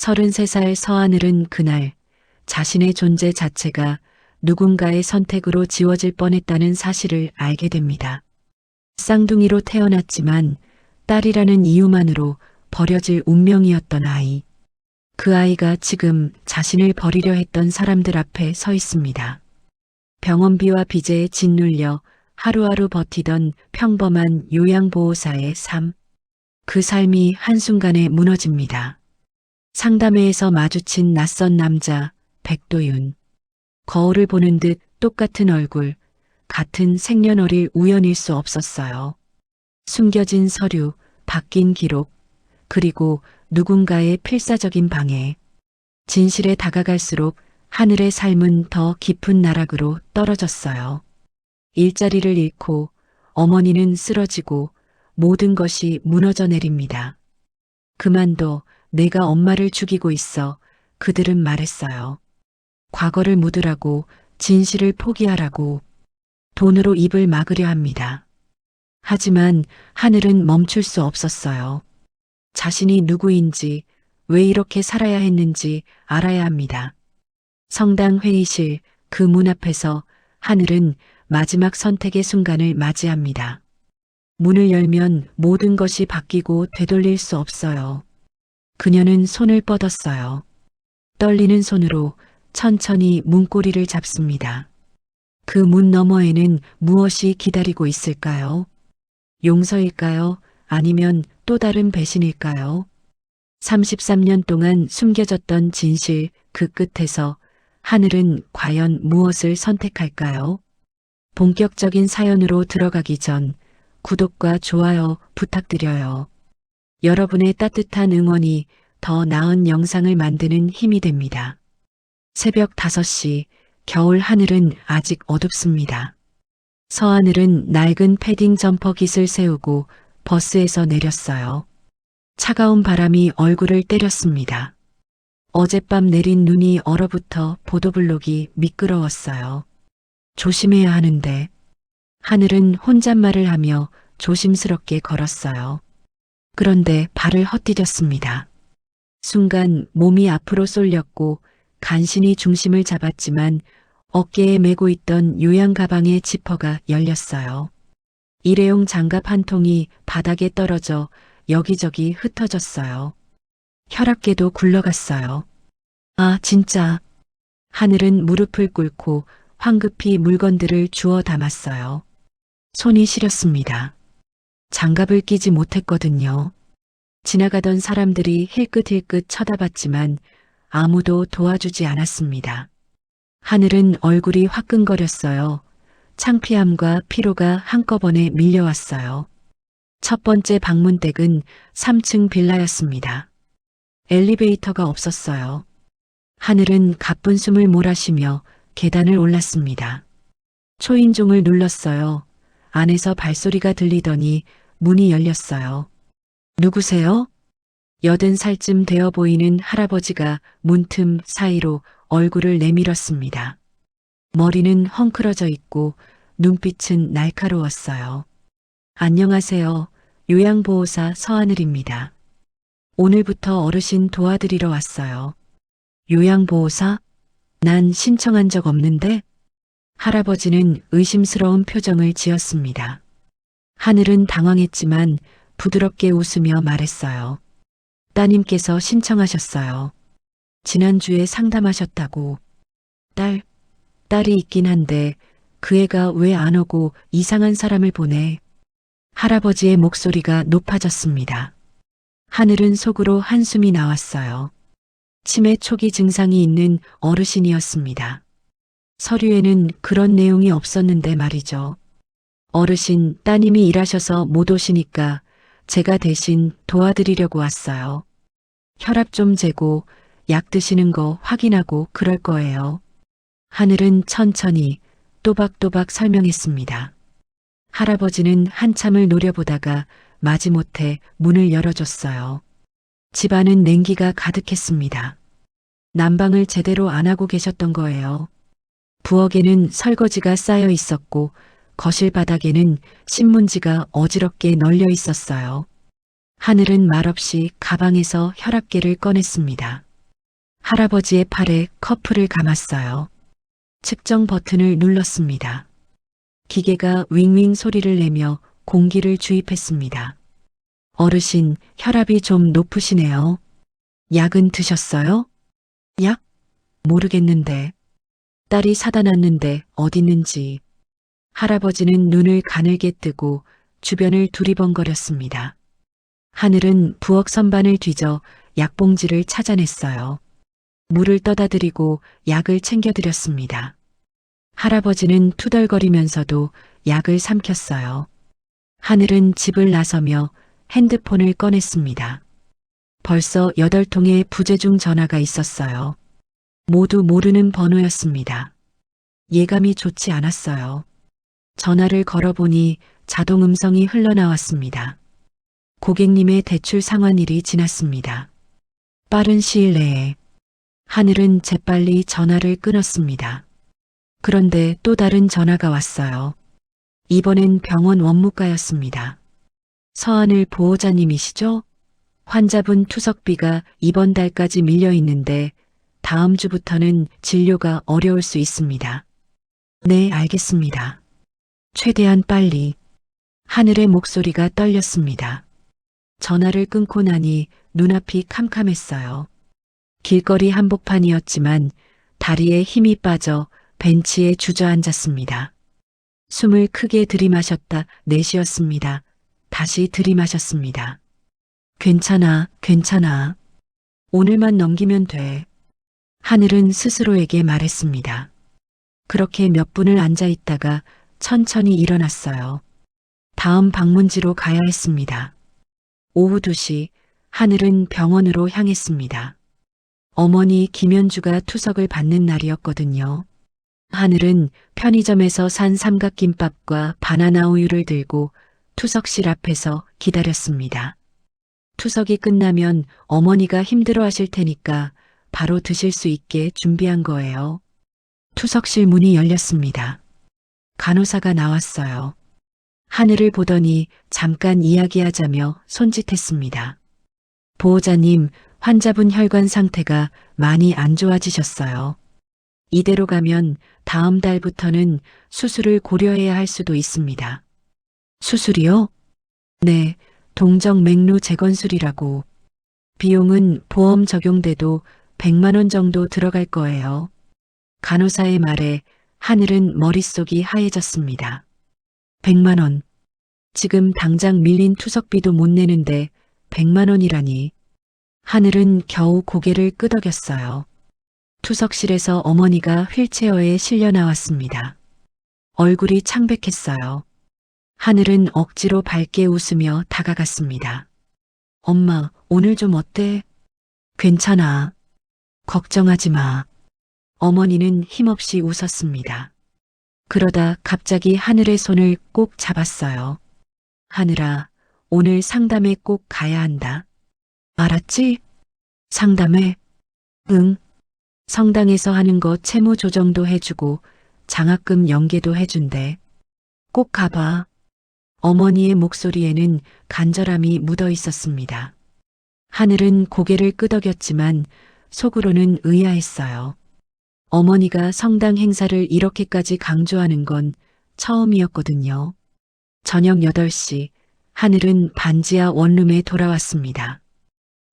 33살 서하늘은 그날 자신의 존재 자체가 누군가의 선택으로 지워질 뻔했다는 사실을 알게 됩니다. 쌍둥이로 태어났지만 딸이라는 이유만으로 버려질 운명이었던 아이. 그 아이가 지금 자신을 버리려 했던 사람들 앞에 서 있습니다. 병원비와 빚에 짓눌려 하루하루 버티던 평범한 요양보호사의 삶. 그 삶이 한순간에 무너집니다. 상담회에서 마주친 낯선 남자 백도윤. 거울을 보는 듯 똑같은 얼굴, 같은 생년월일 우연일 수 없었어요. 숨겨진 서류, 바뀐 기록, 그리고 누군가의 필사적인 방해. 진실에 다가갈수록 하늘의 삶은 더 깊은 나락으로 떨어졌어요. 일자리를 잃고 어머니는 쓰러지고 모든 것이 무너져 내립니다. 그만둬, 내가 엄마를 죽이고 있어. 그들은 말했어요. 과거를 묻으라고, 진실을 포기하라고, 돈으로 입을 막으려 합니다. 하지만 하늘은 멈출 수 없었어요. 자신이 누구인지, 왜 이렇게 살아야 했는지 알아야 합니다. 성당 회의실 그 문 앞에서 하늘은 마지막 선택의 순간을 맞이합니다. 문을 열면 모든 것이 바뀌고 되돌릴 수 없어요. 그녀는 손을 뻗었어요. 떨리는 손으로 천천히 문고리를 잡습니다. 그 문 너머에는 무엇이 기다리고 있을까요? 용서일까요? 아니면 또 다른 배신일까요? 33년 동안 숨겨졌던 진실 그 끝에서 하늘은 과연 무엇을 선택할까요? 본격적인 사연으로 들어가기 전 구독과 좋아요 부탁드려요. 여러분의 따뜻한 응원이 더 나은 영상을 만드는 힘이 됩니다. 새벽 5시, 겨울 하늘은 아직 어둡습니다. 서하늘은 낡은 패딩 점퍼 깃을 세우고 버스에서 내렸어요. 차가운 바람이 얼굴을 때렸습니다. 어젯밤 내린 눈이 얼어붙어 보도블록이 미끄러웠어요. 조심해야 하는데. 하늘은 혼잣말을 하며 조심스럽게 걸었어요. 그런데 발을 헛디뎠습니다. 순간 몸이 앞으로 쏠렸고 간신히 중심을 잡았지만 어깨에 메고 있던 요양 가방의 지퍼가 열렸어요. 일회용 장갑 한 통이 바닥에 떨어져 여기저기 흩어졌어요. 혈압계도 굴러갔어요. 아, 진짜. 하늘은 무릎을 꿇고 황급히 물건들을 주워 담았어요. 손이 시렸습니다. 장갑을 끼지 못했거든요. 지나가던 사람들이 힐끗힐끗 쳐다봤지만 아무도 도와주지 않았습니다. 하늘은 얼굴이 화끈거렸어요. 창피함과 피로가 한꺼번에 밀려왔어요. 첫 번째 방문댁은 3층 빌라였습니다. 엘리베이터가 없었어요. 하늘은 가쁜 숨을 몰아쉬며 계단을 올랐습니다. 초인종을 눌렀어요. 안에서 발소리가 들리더니 문이 열렸어요. 누구세요? 80살쯤 되어 보이는 할아버지가 문틈 사이로 얼굴을 내밀었습니다. 머리는 헝클어져 있고 눈빛은 날카로웠어요. 안녕하세요. 요양보호사 서하늘입니다. 오늘부터 어르신 도와드리러 왔어요. 요양보호사? 난 신청한 적 없는데? 할아버지는 의심스러운 표정을 지었습니다. 하늘은 당황했지만 부드럽게 웃으며 말했어요. 따님께서 신청하셨어요. 지난주에 상담하셨다고. 딸이 있긴 한데 그 애가 왜 안 오고 이상한 사람을 보내. 할아버지의 목소리가 높아졌습니다. 하늘은 속으로 한숨이 나왔어요. 치매 초기 증상이 있는 어르신이었습니다. 서류에는 그런 내용이 없었는데 말이죠. 어르신, 따님이 일하셔서 못 오시니까 제가 대신 도와드리려고 왔어요. 혈압 좀 재고 약 드시는 거 확인하고 그럴 거예요. 하늘은 천천히 또박또박 설명했습니다. 할아버지는 한참을 노려보다가 마지못해 문을 열어줬어요. 집안은 냉기가 가득했습니다. 난방을 제대로 안 하고 계셨던 거예요. 부엌에는 설거지가 쌓여 있었고 거실 바닥에는 신문지가 어지럽게 널려 있었어요. 하늘은 말없이 가방에서 혈압계를 꺼냈습니다. 할아버지의 팔에 커프를 감았어요. 측정 버튼을 눌렀습니다. 기계가 윙윙 소리를 내며 공기를 주입했습니다. 어르신, 혈압이 좀 높으시네요. 약은 드셨어요? 약? 모르겠는데. 딸이 사다 놨는데 어딨는지. 할아버지는 눈을 가늘게 뜨고 주변을 두리번거렸습니다. 하늘은 부엌 선반을 뒤져 약봉지를 찾아냈어요. 물을 떠다 드리고 약을 챙겨드렸습니다. 할아버지는 투덜거리면서도 약을 삼켰어요. 하늘은 집을 나서며 핸드폰을 꺼냈습니다. 벌써 8통의 부재중 전화가 있었어요. 모두 모르는 번호였습니다. 예감이 좋지 않았어요. 전화를 걸어보니 자동 음성이 흘러나왔습니다. 고객님의 대출 상환일이 지났습니다. 빠른 시일 내에. 하늘은 재빨리 전화를 끊었습니다. 그런데 또 다른 전화가 왔어요. 이번엔 병원 원무과였습니다. 서하늘 보호자님이시죠? 환자분 투석비가 이번 달까지 밀려 있는데 다음 주부터는 진료가 어려울 수 있습니다. 네, 알겠습니다. 최대한 빨리. 하늘의 목소리가 떨렸습니다. 전화를 끊고 나니 눈앞이 캄캄했어요. 길거리 한복판이었지만 다리에 힘이 빠져 벤치에 주저앉았습니다. 숨을 크게 들이마셨다 내쉬었습니다. 다시 들이마셨습니다. 괜찮아, 괜찮아. 오늘만 넘기면 돼. 하늘은 스스로에게 말했습니다. 그렇게 몇 분을 앉아 있다가 천천히 일어났어요. 다음 방문지로 가야 했습니다. 오후 2시 하늘은 병원으로 향했습니다. 어머니 김연주가 투석을 받는 날이었거든요. 하늘은 편의점에서 산 삼각김밥과 바나나 우유를 들고 투석실 앞에서 기다렸습니다. 투석이 끝나면 어머니가 힘들어 하실 테니까 바로 드실 수 있게 준비한 거예요. 투석실 문이 열렸습니다. 간호사가 나왔어요. 하늘을 보더니 잠깐 이야기하자며 손짓했습니다. 보호자님, 환자분 혈관 상태가 많이 안 좋아지셨어요. 이대로 가면 다음 달부터는 수술을 고려해야 할 수도 있습니다. 수술이요? 네, 동정맥루 재건술이라고. 비용은 보험 적용돼도 100만 원 정도 들어갈 거예요. 간호사의 말에 하늘은 머릿속이 하얘졌습니다. 100만 원. 지금 당장 밀린 투석비도 못 내는데 100만 원이라니. 하늘은 겨우 고개를 끄덕였어요. 투석실에서 어머니가 휠체어에 실려 나왔습니다. 얼굴이 창백했어요. 하늘은 억지로 밝게 웃으며 다가갔습니다. 엄마, 오늘 좀 어때? 괜찮아. 걱정하지 마. 어머니는 힘없이 웃었습니다. 그러다 갑자기 하늘의 손을 꼭 잡았어요. 하늘아, 오늘 상담에 꼭 가야 한다. 알았지? 상담회? 응. 성당에서 하는 거 채무 조정도 해주고 장학금 연계도 해준대. 꼭 가봐. 어머니의 목소리에는 간절함이 묻어 있었습니다. 하늘은 고개를 끄덕였지만 속으로는 의아했어요. 어머니가 성당 행사를 이렇게까지 강조하는 건 처음이었거든요. 저녁 8시, 하늘은 반지하 원룸에 돌아왔습니다.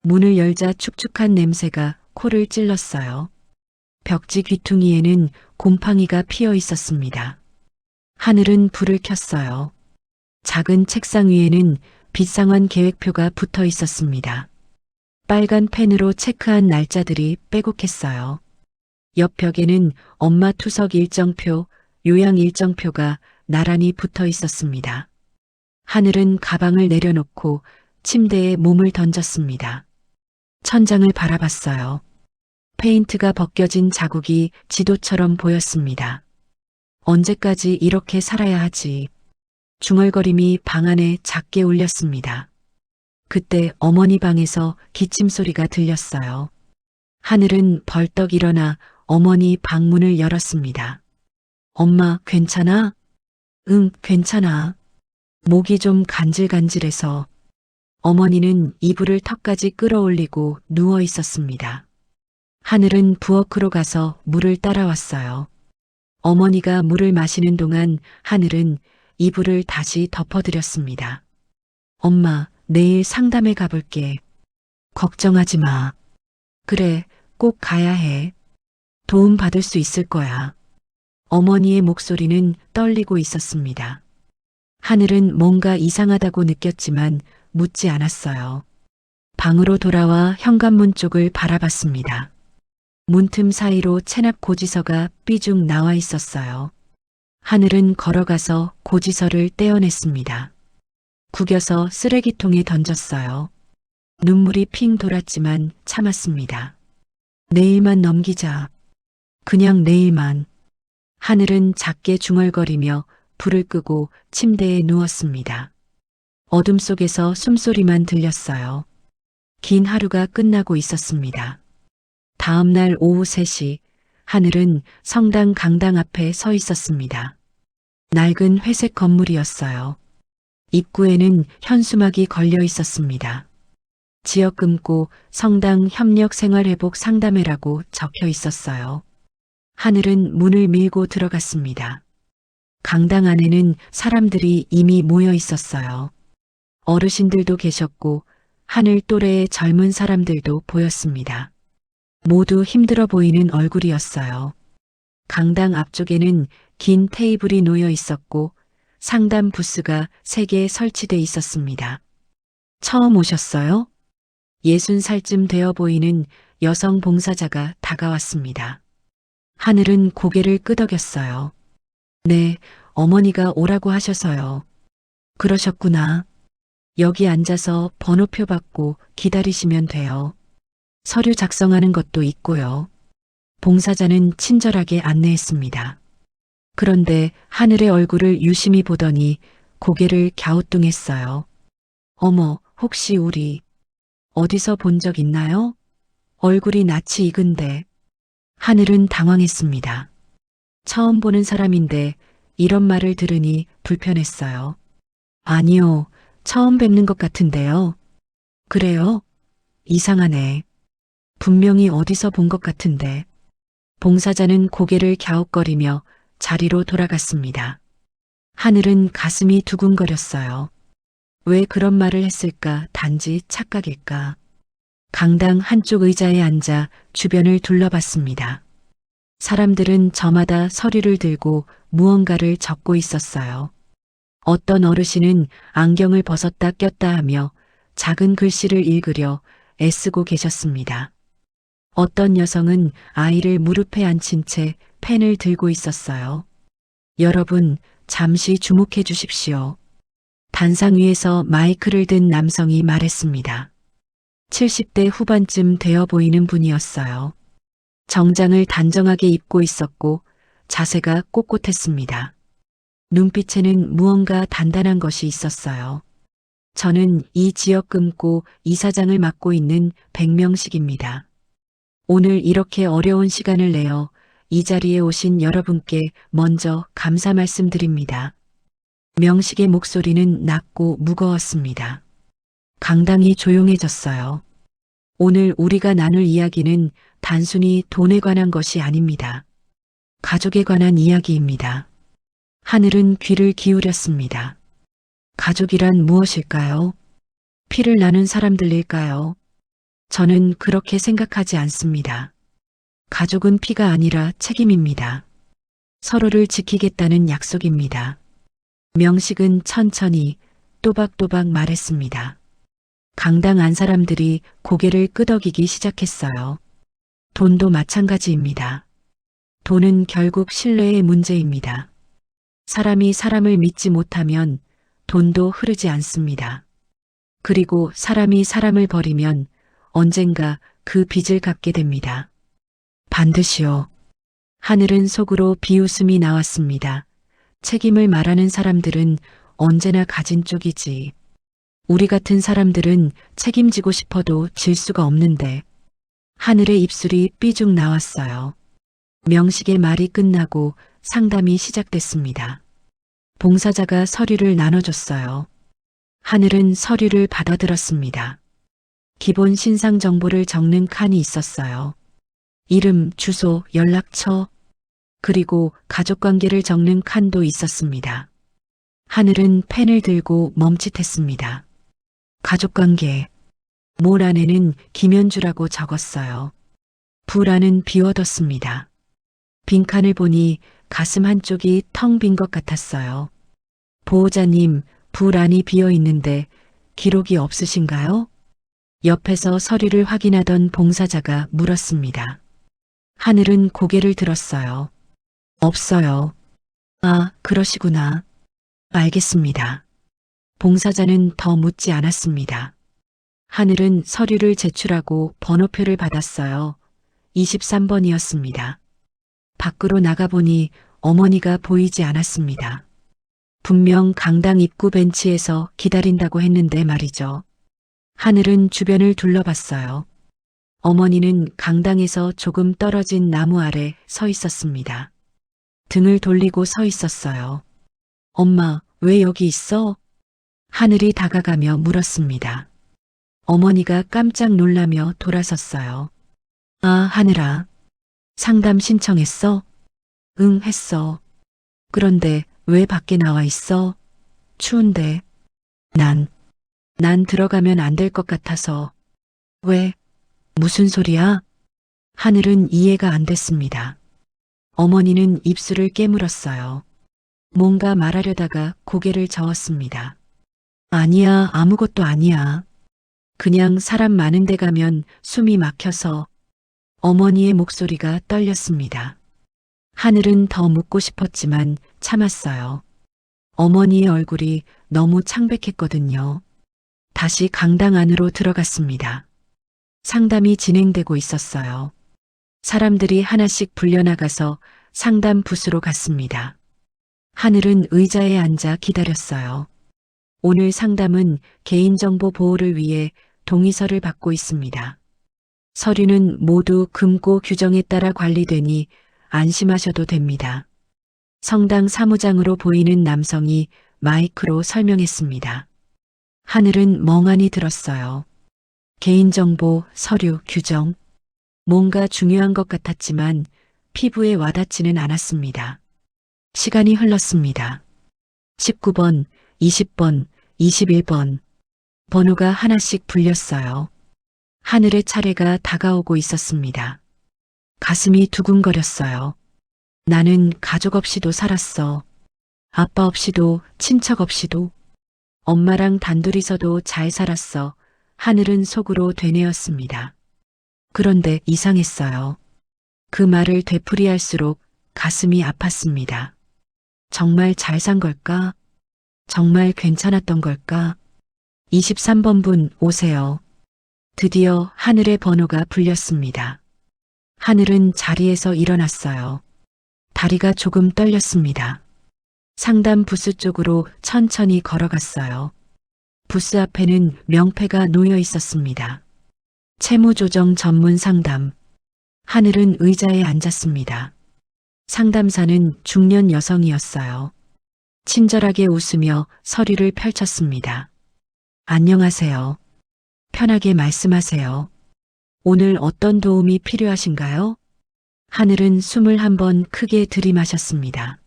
문을 열자 축축한 냄새가 코를 찔렀어요. 벽지 귀퉁이에는 곰팡이가 피어 있었습니다. 하늘은 불을 켰어요. 작은 책상 위에는 빚상환 계획표가 붙어 있었습니다. 빨간 펜으로 체크한 날짜들이 빼곡했어요. 옆 벽에는 엄마 투석 일정표, 요양 일정표가 나란히 붙어 있었습니다. 하늘은 가방을 내려놓고 침대에 몸을 던졌습니다. 천장을 바라봤어요. 페인트가 벗겨진 자국이 지도처럼 보였습니다. 언제까지 이렇게 살아야 하지? 중얼거림이 방 안에 작게 울렸습니다. 그때 어머니 방에서 기침 소리가 들렸어요. 하늘은 벌떡 일어나 어머니 방문을 열었습니다. 엄마, 괜찮아? 응, 괜찮아. 목이 좀 간질간질해서. 어머니는 이불을 턱까지 끌어올리고 누워 있었습니다. 하늘은 부엌으로 가서 물을 따라왔어요. 어머니가 물을 마시는 동안 하늘은 이불을 다시 덮어드렸습니다. 엄마, 내일 상담에 가볼게. 걱정하지 마. 그래, 꼭 가야 해. 도움 받을 수 있을 거야. 어머니의 목소리는 떨리고 있었습니다. 하늘은 뭔가 이상하다고 느꼈지만 묻지 않았어요. 방으로 돌아와 현관문 쪽을 바라봤습니다. 문틈 사이로 체납 고지서가 삐죽 나와 있었어요. 하늘은 걸어가서 고지서를 떼어냈습니다. 구겨서 쓰레기통에 던졌어요. 눈물이 핑 돌았지만 참았습니다. 내일만 넘기자. 그냥 내일만. 하늘은 작게 중얼거리며 불을 끄고 침대에 누웠습니다. 어둠 속에서 숨소리만 들렸어요. 긴 하루가 끝나고 있었습니다. 다음 날 오후 3시, 하늘은 성당 강당 앞에 서 있었습니다. 낡은 회색 건물이었어요. 입구에는 현수막이 걸려 있었습니다. 지역금고 성당 협력생활회복 상담회라고 적혀 있었어요. 하늘은 문을 밀고 들어갔습니다. 강당 안에는 사람들이 이미 모여 있었어요. 어르신들도 계셨고 하늘 또래의 젊은 사람들도 보였습니다. 모두 힘들어 보이는 얼굴이었어요. 강당 앞쪽에는 긴 테이블이 놓여 있었고 상담 부스가 3개 설치돼 있었습니다. 처음 오셨어요? 60살쯤 되어 보이는 여성 봉사자가 다가왔습니다. 하늘은 고개를 끄덕였어요. 네, 어머니가 오라고 하셔서요. 그러셨구나. 여기 앉아서 번호표 받고 기다리시면 돼요. 서류 작성하는 것도 있고요. 봉사자는 친절하게 안내했습니다. 그런데 하늘의 얼굴을 유심히 보더니 고개를 갸우뚱했어요. 어머, 혹시 우리 어디서 본 적 있나요? 얼굴이 낯이 익은데. 하늘은 당황했습니다. 처음 보는 사람인데 이런 말을 들으니 불편했어요. 아니요, 처음 뵙는 것 같은데요. 그래요? 이상하네. 분명히 어디서 본 것 같은데. 봉사자는 고개를 갸웃거리며 자리로 돌아갔습니다. 하늘은 가슴이 두근거렸어요. 왜 그런 말을 했을까? 단지 착각일까? 강당 한쪽 의자에 앉아 주변을 둘러봤습니다. 사람들은 저마다 서류를 들고 무언가를 적고 있었어요. 어떤 어르신은 안경을 벗었다 꼈다 하며 작은 글씨를 읽으려 애쓰고 계셨습니다. 어떤 여성은 아이를 무릎에 앉힌 채 펜을 들고 있었어요. 여러분, 잠시 주목해 주십시오. 단상 위에서 마이크를 든 남성이 말했습니다. 70대 후반쯤 되어 보이는 분이었어요. 정장을 단정하게 입고 있었고 자세가 꼿꼿했습니다. 눈빛에는 무언가 단단한 것이 있었어요. 저는 이 지역 금고 이사장을 맡고 있는 백명식입니다. 오늘 이렇게 어려운 시간을 내어 이 자리에 오신 여러분께 먼저 감사 말씀드립니다. 명식의 목소리는 낮고 무거웠습니다. 강당이 조용해졌어요. 오늘 우리가 나눌 이야기는 단순히 돈에 관한 것이 아닙니다. 가족에 관한 이야기입니다. 하늘은 귀를 기울였습니다. 가족이란 무엇일까요? 피를 나눈 사람들일까요? 저는 그렇게 생각하지 않습니다. 가족은 피가 아니라 책임입니다. 서로를 지키겠다는 약속입니다. 명식은 천천히 또박또박 말했습니다. 강당 안 사람들이 고개를 끄덕이기 시작했어요. 돈도 마찬가지입니다. 돈은 결국 신뢰의 문제입니다. 사람이 사람을 믿지 못하면 돈도 흐르지 않습니다. 그리고 사람이 사람을 버리면 언젠가 그 빚을 갚게 됩니다. 반드시요. 하늘은 속으로 비웃음이 나왔습니다. 책임을 말하는 사람들은 언제나 가진 쪽이지. 우리 같은 사람들은 책임지고 싶어도 질 수가 없는데. 하늘의 입술이 삐죽 나왔어요. 명식의 말이 끝나고 상담이 시작됐습니다. 봉사자가 서류를 나눠줬어요. 하늘은 서류를 받아들었습니다. 기본 신상 정보를 적는 칸이 있었어요. 이름, 주소, 연락처, 그리고 가족관계를 적는 칸도 있었습니다. 하늘은 펜을 들고 멈칫했습니다. 가족관계. 몰 안에는 김현주라고 적었어요. 불 안은 비워뒀습니다. 빈칸을 보니 가슴 한쪽이 텅 빈 것 같았어요. 보호자님, 불 안이 비어 있는데 기록이 없으신가요? 옆에서 서류를 확인하던 봉사자가 물었습니다. 하늘은 고개를 들었어요. 없어요. 아, 그러시구나. 알겠습니다. 봉사자는 더 묻지 않았습니다. 하늘은 서류를 제출하고 번호표를 받았어요. 23번이었습니다. 밖으로 나가보니 어머니가 보이지 않았습니다. 분명 강당 입구 벤치에서 기다린다고 했는데 말이죠. 하늘은 주변을 둘러봤어요. 어머니는 강당에서 조금 떨어진 나무 아래 서 있었습니다. 등을 돌리고 서 있었어요. 엄마, 왜 여기 있어? 하늘이 다가가며 물었습니다. 어머니가 깜짝 놀라며 돌아섰어요. 아, 하늘아. 상담 신청했어? 응, 했어. 그런데 왜 밖에 나와 있어? 추운데. 난 들어가면 안 될 것 같아서. 왜? 무슨 소리야? 하늘은 이해가 안 됐습니다. 어머니는 입술을 깨물었어요. 뭔가 말하려다가 고개를 저었습니다. 아니야, 아무것도 아니야. 그냥 사람 많은 데 가면 숨이 막혀서. 어머니의 목소리가 떨렸습니다. 하늘은 더 묻고 싶었지만 참았어요. 어머니의 얼굴이 너무 창백했거든요. 다시 강당 안으로 들어갔습니다. 상담이 진행되고 있었어요. 사람들이 하나씩 불려나가서 상담 부스로 갔습니다. 하늘은 의자에 앉아 기다렸어요. 오늘 상담은 개인정보 보호를 위해 동의서를 받고 있습니다. 서류는 모두 금고 규정에 따라 관리되니 안심하셔도 됩니다. 성당 사무장으로 보이는 남성이 마이크로 설명했습니다. 하늘은 멍하니 들었어요. 개인정보, 서류, 규정. 뭔가 중요한 것 같았지만 피부에 와닿지는 않았습니다. 시간이 흘렀습니다. 19번, 20번, 21번. 번호가 하나씩 불렸어요. 하늘의 차례가 다가오고 있었습니다. 가슴이 두근거렸어요. 나는 가족 없이도 살았어. 아빠 없이도, 친척 없이도. 엄마랑 단둘이서도 잘 살았어. 하늘은 속으로 되뇌었습니다. 그런데 이상했어요. 그 말을 되풀이할수록 가슴이 아팠습니다. 정말 잘 산 걸까? 정말 괜찮았던 걸까? 23번 분 오세요. 드디어 하늘의 번호가 불렸습니다. 하늘은 자리에서 일어났어요. 다리가 조금 떨렸습니다. 상담 부스 쪽으로 천천히 걸어갔어요. 부스 앞에는 명패가 놓여 있었습니다. 채무조정 전문 상담. 하늘은 의자에 앉았습니다. 상담사는 중년 여성이었어요. 친절하게 웃으며 서류를 펼쳤습니다. 안녕하세요. 편하게 말씀하세요. 오늘 어떤 도움이 필요하신가요? 하늘은 숨을 한번 크게 들이마셨습니다.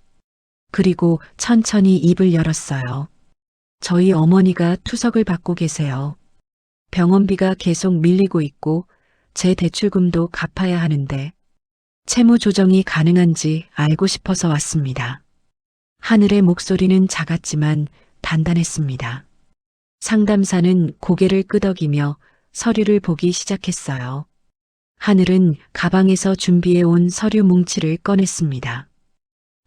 그리고 천천히 입을 열었어요. 저희 어머니가 투석을 받고 계세요. 병원비가 계속 밀리고 있고 제 대출금도 갚아야 하는데 채무 조정이 가능한지 알고 싶어서 왔습니다. 하늘의 목소리는 작았지만 단단했습니다. 상담사는 고개를 끄덕이며 서류를 보기 시작했어요. 하늘은 가방에서 준비해 온 서류 뭉치를 꺼냈습니다.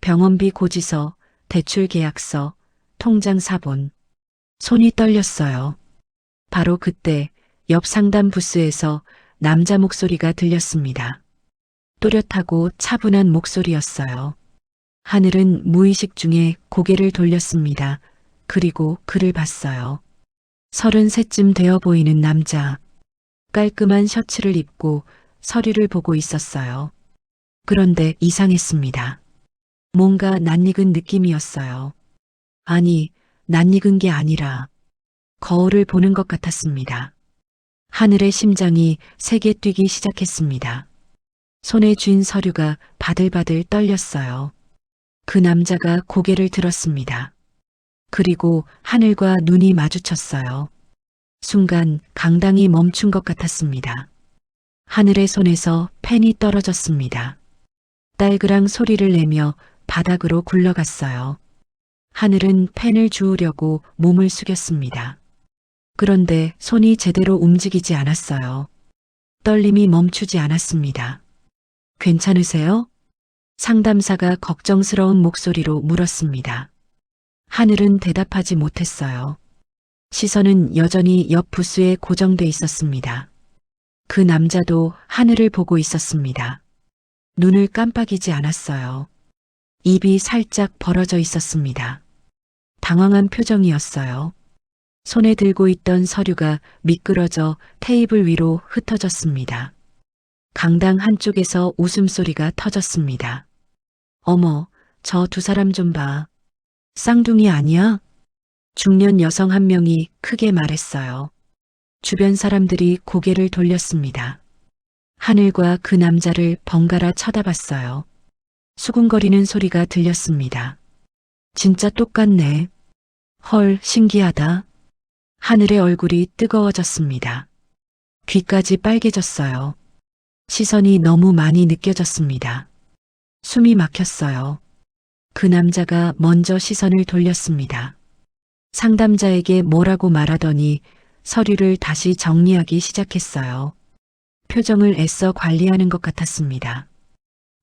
병원비 고지서, 대출 계약서, 통장 사본. 손이 떨렸어요. 바로 그때 옆 상담 부스에서 남자 목소리가 들렸습니다. 또렷하고 차분한 목소리였어요. 하늘은 무의식 중에 고개를 돌렸습니다. 그리고 그를 봤어요. 33쯤 되어 보이는 남자. 깔끔한 셔츠를 입고 서류를 보고 있었어요. 그런데 이상했습니다. 뭔가 낯익은 느낌이었어요. 아니, 낯익은 게 아니라 거울을 보는 것 같았습니다. 하늘의 심장이 세게 뛰기 시작했습니다. 손에 쥔 서류가 바들바들 떨렸어요. 그 남자가 고개를 들었습니다. 그리고 하늘과 눈이 마주쳤어요. 순간 강당이 멈춘 것 같았습니다. 하늘의 손에서 펜이 떨어졌습니다. 딸그랑 소리를 내며 바닥으로 굴러갔어요. 하늘은 펜을 주우려고 몸을 숙였습니다. 그런데 손이 제대로 움직이지 않았어요. 떨림이 멈추지 않았습니다. 괜찮으세요? 상담사가 걱정스러운 목소리로 물었습니다. 하늘은 대답하지 못했어요. 시선은 여전히 옆 부스에 고정돼 있었습니다. 그 남자도 하늘을 보고 있었습니다. 눈을 깜빡이지 않았어요. 입이 살짝 벌어져 있었습니다. 당황한 표정이었어요. 손에 들고 있던 서류가 미끄러져 테이블 위로 흩어졌습니다. 강당 한쪽에서 웃음소리가 터졌습니다. 어머, 저 두 사람 좀 봐. 쌍둥이 아니야? 중년 여성 한 명이 크게 말했어요. 주변 사람들이 고개를 돌렸습니다. 하늘과 그 남자를 번갈아 쳐다봤어요. 수군거리는 소리가 들렸습니다. 진짜 똑같네. 헐, 신기하다. 하늘의 얼굴이 뜨거워졌습니다. 귀까지 빨개졌어요. 시선이 너무 많이 느껴졌습니다. 숨이 막혔어요. 그 남자가 먼저 시선을 돌렸습니다. 상담자에게 뭐라고 말하더니 서류를 다시 정리하기 시작했어요. 표정을 애써 관리하는 것 같았습니다.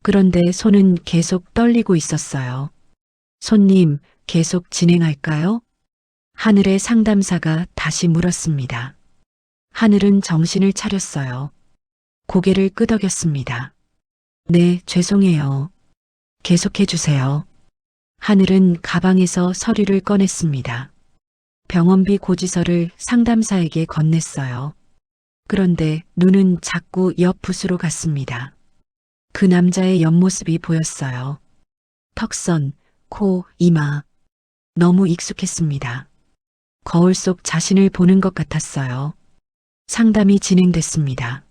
그런데 손은 계속 떨리고 있었어요. 손님, 계속 진행할까요? 하늘의 상담사가 다시 물었습니다. 하늘은 정신을 차렸어요. 고개를 끄덕였습니다. 네, 죄송해요. 계속해 주세요. 하늘은 가방에서 서류를 꺼냈습니다. 병원비 고지서를 상담사에게 건넸어요. 그런데 눈은 자꾸 옆 붓으로 갔습니다. 그 남자의 옆모습이 보였어요. 턱선, 코, 이마. 너무 익숙했습니다. 거울 속 자신을 보는 것 같았어요. 상담이 진행됐습니다.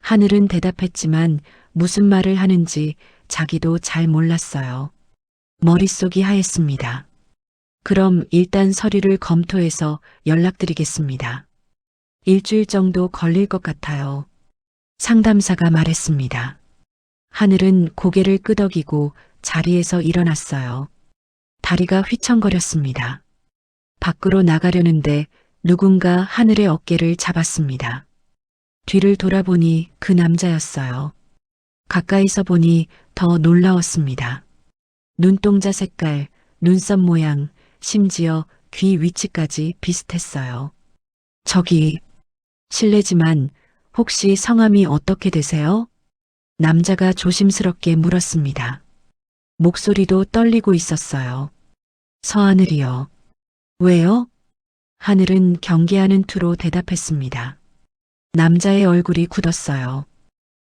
하늘은 대답했지만 무슨 말을 하는지 자기도 잘 몰랐어요. 머릿속이 하였습니다. 그럼 일단 서류를 검토해서 연락드리겠습니다. 일주일 정도 걸릴 것 같아요. 상담사가 말했습니다. 하늘은 고개를 끄덕이고 자리에서 일어났어요. 다리가 휘청거렸습니다. 밖으로 나가려는데 누군가 하늘의 어깨를 잡았습니다. 뒤를 돌아보니 그 남자였어요. 가까이서 보니 더 놀라웠습니다. 눈동자 색깔, 눈썹 모양, 심지어 귀 위치까지 비슷했어요. 저기, 실례지만 혹시 성함이 어떻게 되세요? 남자가 조심스럽게 물었습니다. 목소리도 떨리고 있었어요. 서하늘이요. 왜요? 하늘은 경계하는 투로 대답했습니다. 남자의 얼굴이 굳었어요.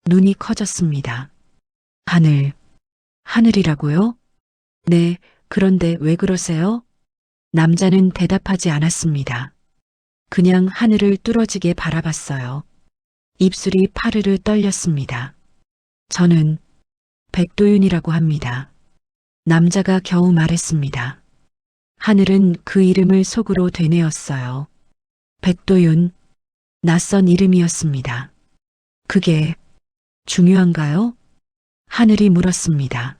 눈이 커졌습니다. 하늘이라고요? 네, 그런데 왜 그러세요? 남자는 대답하지 않았습니다. 그냥 하늘을 뚫어지게 바라봤어요. 입술이 파르르 떨렸습니다. 저는 백도윤이라고 합니다. 남자가 겨우 말했습니다. 하늘은 그 이름을 속으로 되뇌었어요. 백도윤, 낯선 이름이었습니다. 그게 중요한가요? 하늘이 물었습니다.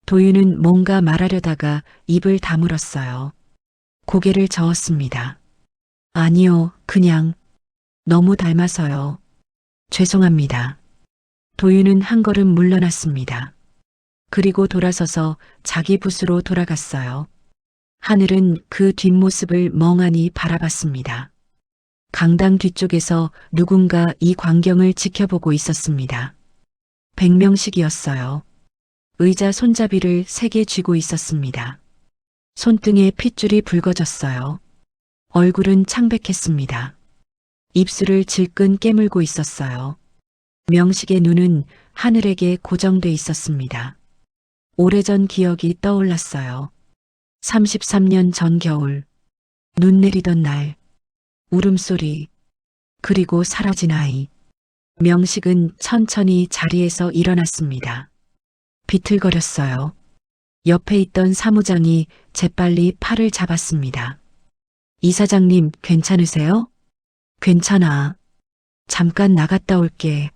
도윤은 뭔가 말하려다가 입을 다물었어요. 고개를 저었습니다. 아니요, 그냥 너무 닮아서요. 죄송합니다. 도윤은 한 걸음 물러났습니다. 그리고 돌아서서 자기 붓으로 돌아갔어요. 하늘은 그 뒷모습을 멍하니 바라봤습니다. 강당 뒤쪽에서 누군가 이 광경을 지켜보고 있었습니다. 백명식이었어요. 의자 손잡이를 세게 쥐고 있었습니다. 손등에 핏줄이 붉어졌어요. 얼굴은 창백했습니다. 입술을 질끈 깨물고 있었어요. 명식의 눈은 하늘에게 고정돼 있었습니다. 오래전 기억이 떠올랐어요. 33년 전 겨울, 눈 내리던 날, 울음소리, 그리고 사라진 아이. 명식은 천천히 자리에서 일어났습니다. 비틀거렸어요. 옆에 있던 사무장이 재빨리 팔을 잡았습니다. 이사장님, 괜찮으세요? 괜찮아. 잠깐 나갔다 올게.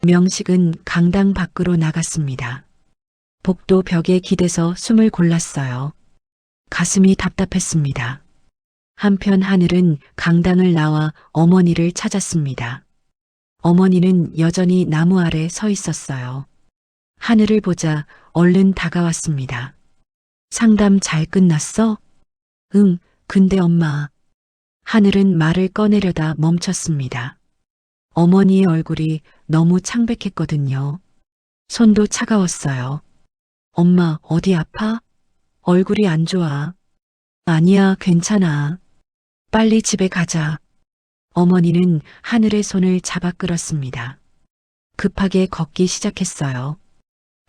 명식은 강당 밖으로 나갔습니다. 복도 벽에 기대서 숨을 골랐어요. 가슴이 답답했습니다. 한편 하늘은 강당을 나와 어머니를 찾았습니다. 어머니는 여전히 나무 아래 서 있었어요. 하늘을 보자 얼른 다가왔습니다. 상담 잘 끝났어? 응, 근데 엄마. 하늘은 말을 꺼내려다 멈췄습니다. 어머니의 얼굴이 너무 창백했거든요. 손도 차가웠어요. 엄마, 어디 아파? 얼굴이 안 좋아. 아니야, 괜찮아. 빨리 집에 가자. 어머니는 하늘의 손을 잡아 끌었습니다. 급하게 걷기 시작했어요.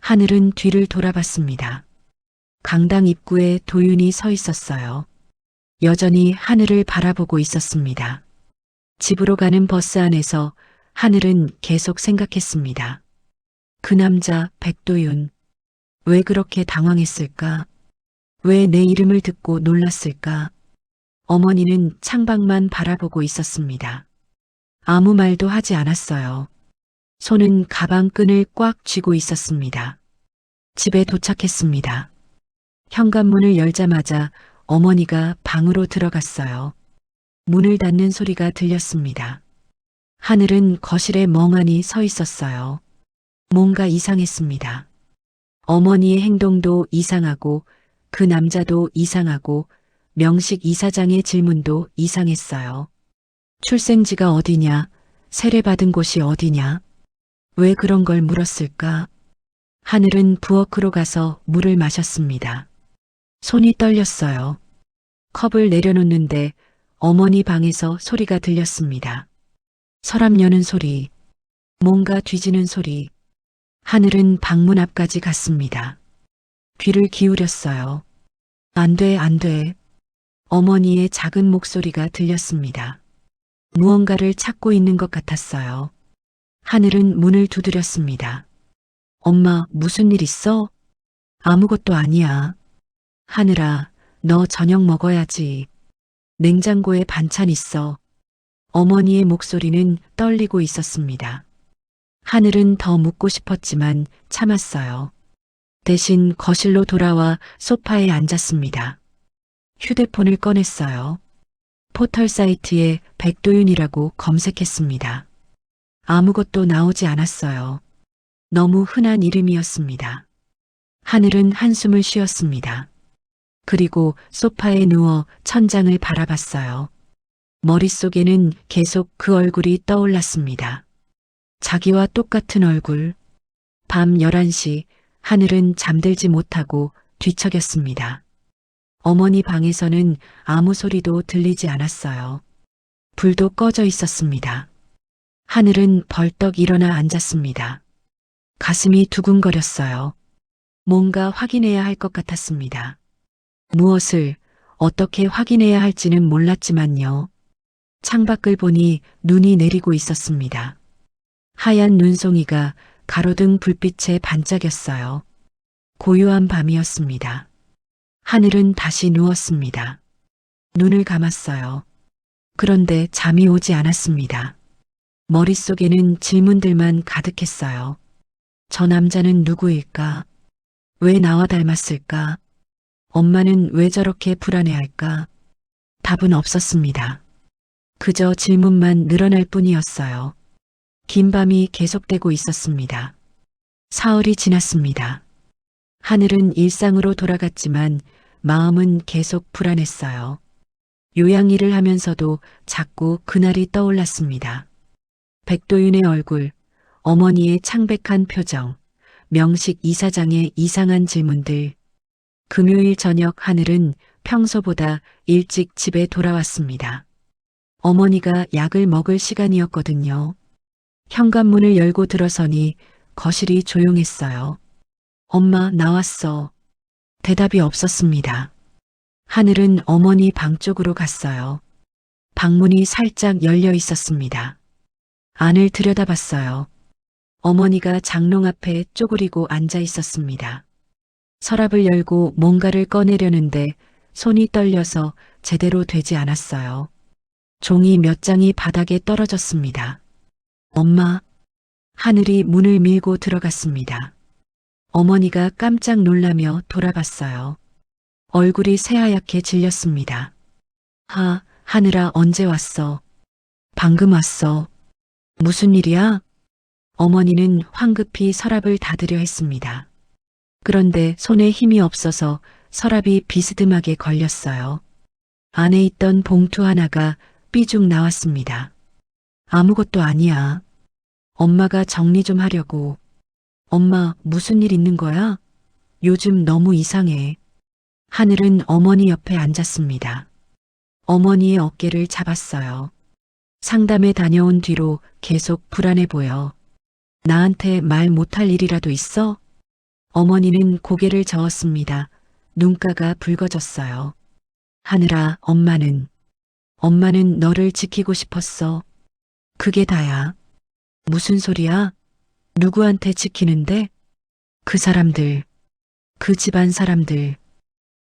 하늘은 뒤를 돌아봤습니다. 강당 입구에 도윤이 서 있었어요. 여전히 하늘을 바라보고 있었습니다. 집으로 가는 버스 안에서 하늘은 계속 생각했습니다. 그 남자 백도윤. 왜 그렇게 당황했을까? 왜 내 이름을 듣고 놀랐을까? 어머니는 창밖만 바라보고 있었습니다. 아무 말도 하지 않았어요. 손은 가방 끈을 꽉 쥐고 있었습니다. 집에 도착했습니다. 현관문을 열자마자 어머니가 방으로 들어갔어요. 문을 닫는 소리가 들렸습니다. 하늘은 거실에 멍하니 서 있었어요. 뭔가 이상했습니다. 어머니의 행동도 이상하고 그 남자도 이상하고 명식 이사장의 질문도 이상했어요. 출생지가 어디냐? 세례받은 곳이 어디냐? 왜 그런 걸 물었을까? 하늘은 부엌으로 가서 물을 마셨습니다. 손이 떨렸어요. 컵을 내려놓는데 어머니 방에서 소리가 들렸습니다. 서랍 여는 소리, 뭔가 뒤지는 소리. 하늘은 방문 앞까지 갔습니다. 귀를 기울였어요. 안 돼, 안 돼. 어머니의 작은 목소리가 들렸습니다. 무언가를 찾고 있는 것 같았어요. 하늘은 문을 두드렸습니다. 엄마, 무슨 일 있어? 아무것도 아니야. 하늘아, 너 저녁 먹어야지. 냉장고에 반찬 있어. 어머니의 목소리는 떨리고 있었습니다. 하늘은 더 묻고 싶었지만 참았어요. 대신 거실로 돌아와 소파에 앉았습니다. 휴대폰을 꺼냈어요. 포털 사이트에 백도윤이라고 검색했습니다. 아무것도 나오지 않았어요. 너무 흔한 이름이었습니다. 하늘은 한숨을 쉬었습니다. 그리고 소파에 누워 천장을 바라봤어요. 머릿속에는 계속 그 얼굴이 떠올랐습니다. 자기와 똑같은 얼굴. 밤 11시 하늘은 잠들지 못하고 뒤척였습니다. 어머니 방에서는 아무 소리도 들리지 않았어요. 불도 꺼져 있었습니다. 하늘은 벌떡 일어나 앉았습니다. 가슴이 두근거렸어요. 뭔가 확인해야 할 것 같았습니다. 무엇을, 어떻게 확인해야 할지는 몰랐지만요. 창밖을 보니 눈이 내리고 있었습니다. 하얀 눈송이가 가로등 불빛에 반짝였어요. 고요한 밤이었습니다. 하늘은 다시 누웠습니다. 눈을 감았어요. 그런데 잠이 오지 않았습니다. 머릿속에는 질문들만 가득했어요. 저 남자는 누구일까? 왜 나와 닮았을까? 엄마는 왜 저렇게 불안해할까? 답은 없었습니다. 그저 질문만 늘어날 뿐이었어요. 긴 밤이 계속되고 있었습니다. 사흘이 지났습니다. 하늘은 일상으로 돌아갔지만 마음은 계속 불안했어요. 요양일을 하면서도 자꾸 그날이 떠올랐습니다. 백도윤의 얼굴, 어머니의 창백한 표정, 명식 이사장의 이상한 질문들. 금요일 저녁 하늘은 평소보다 일찍 집에 돌아왔습니다. 어머니가 약을 먹을 시간이었거든요. 현관문을 열고 들어서니 거실이 조용했어요. 엄마, 나왔어. 대답이 없었습니다. 하늘은 어머니 방 쪽으로 갔어요. 방문이 살짝 열려 있었습니다. 안을 들여다봤어요. 어머니가 장롱 앞에 쪼그리고 앉아 있었습니다. 서랍을 열고 뭔가를 꺼내려는데 손이 떨려서 제대로 되지 않았어요. 종이 몇 장이 바닥에 떨어졌습니다. 엄마, 하늘이 문을 밀고 들어갔습니다. 어머니가 깜짝 놀라며 돌아봤어요. 얼굴이 새하얗게 질렸습니다. 하늘아 언제 왔어? 방금 왔어. 무슨 일이야? 어머니는 황급히 서랍을 닫으려 했습니다. 그런데 손에 힘이 없어서 서랍이 비스듬하게 걸렸어요. 안에 있던 봉투 하나가 삐죽 나왔습니다. 아무것도 아니야. 엄마가 정리 좀 하려고. 엄마, 무슨 일 있는 거야? 요즘 너무 이상해. 하늘은 어머니 옆에 앉았습니다. 어머니의 어깨를 잡았어요. 상담에 다녀온 뒤로 계속 불안해 보여. 나한테 말 못할 일이라도 있어? 어머니는 고개를 저었습니다. 눈가가 붉어졌어요. 하늘아, 엄마는 너를 지키고 싶었어. 그게 다야. 무슨 소리야? 누구한테 지키는데? 그 사람들, 그 집안 사람들,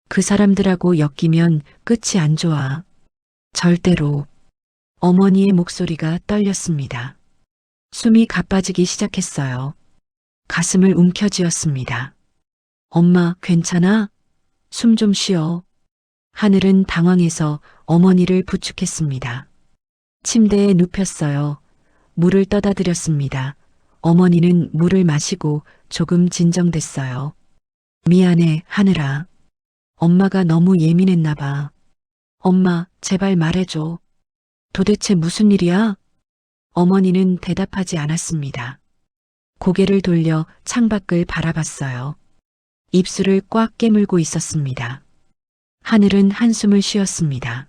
그 사람들하고 엮이면 끝이 안 좋아. 절대로. 어머니의 목소리가 떨렸습니다. 숨이 가빠지기 시작했어요. 가슴을 움켜쥐었습니다. 엄마, 괜찮아? 숨 좀 쉬어. 하늘은 당황해서 어머니를 부축했습니다. 침대에 눕혔어요. 물을 떠다 드렸습니다. 어머니는 물을 마시고 조금 진정됐어요. 미안해, 하늘아. 엄마가 너무 예민했나 봐. 엄마, 제발 말해줘. 도대체 무슨 일이야? 어머니는 대답하지 않았습니다. 고개를 돌려 창밖을 바라봤어요. 입술을 꽉 깨물고 있었습니다. 하늘은 한숨을 쉬었습니다.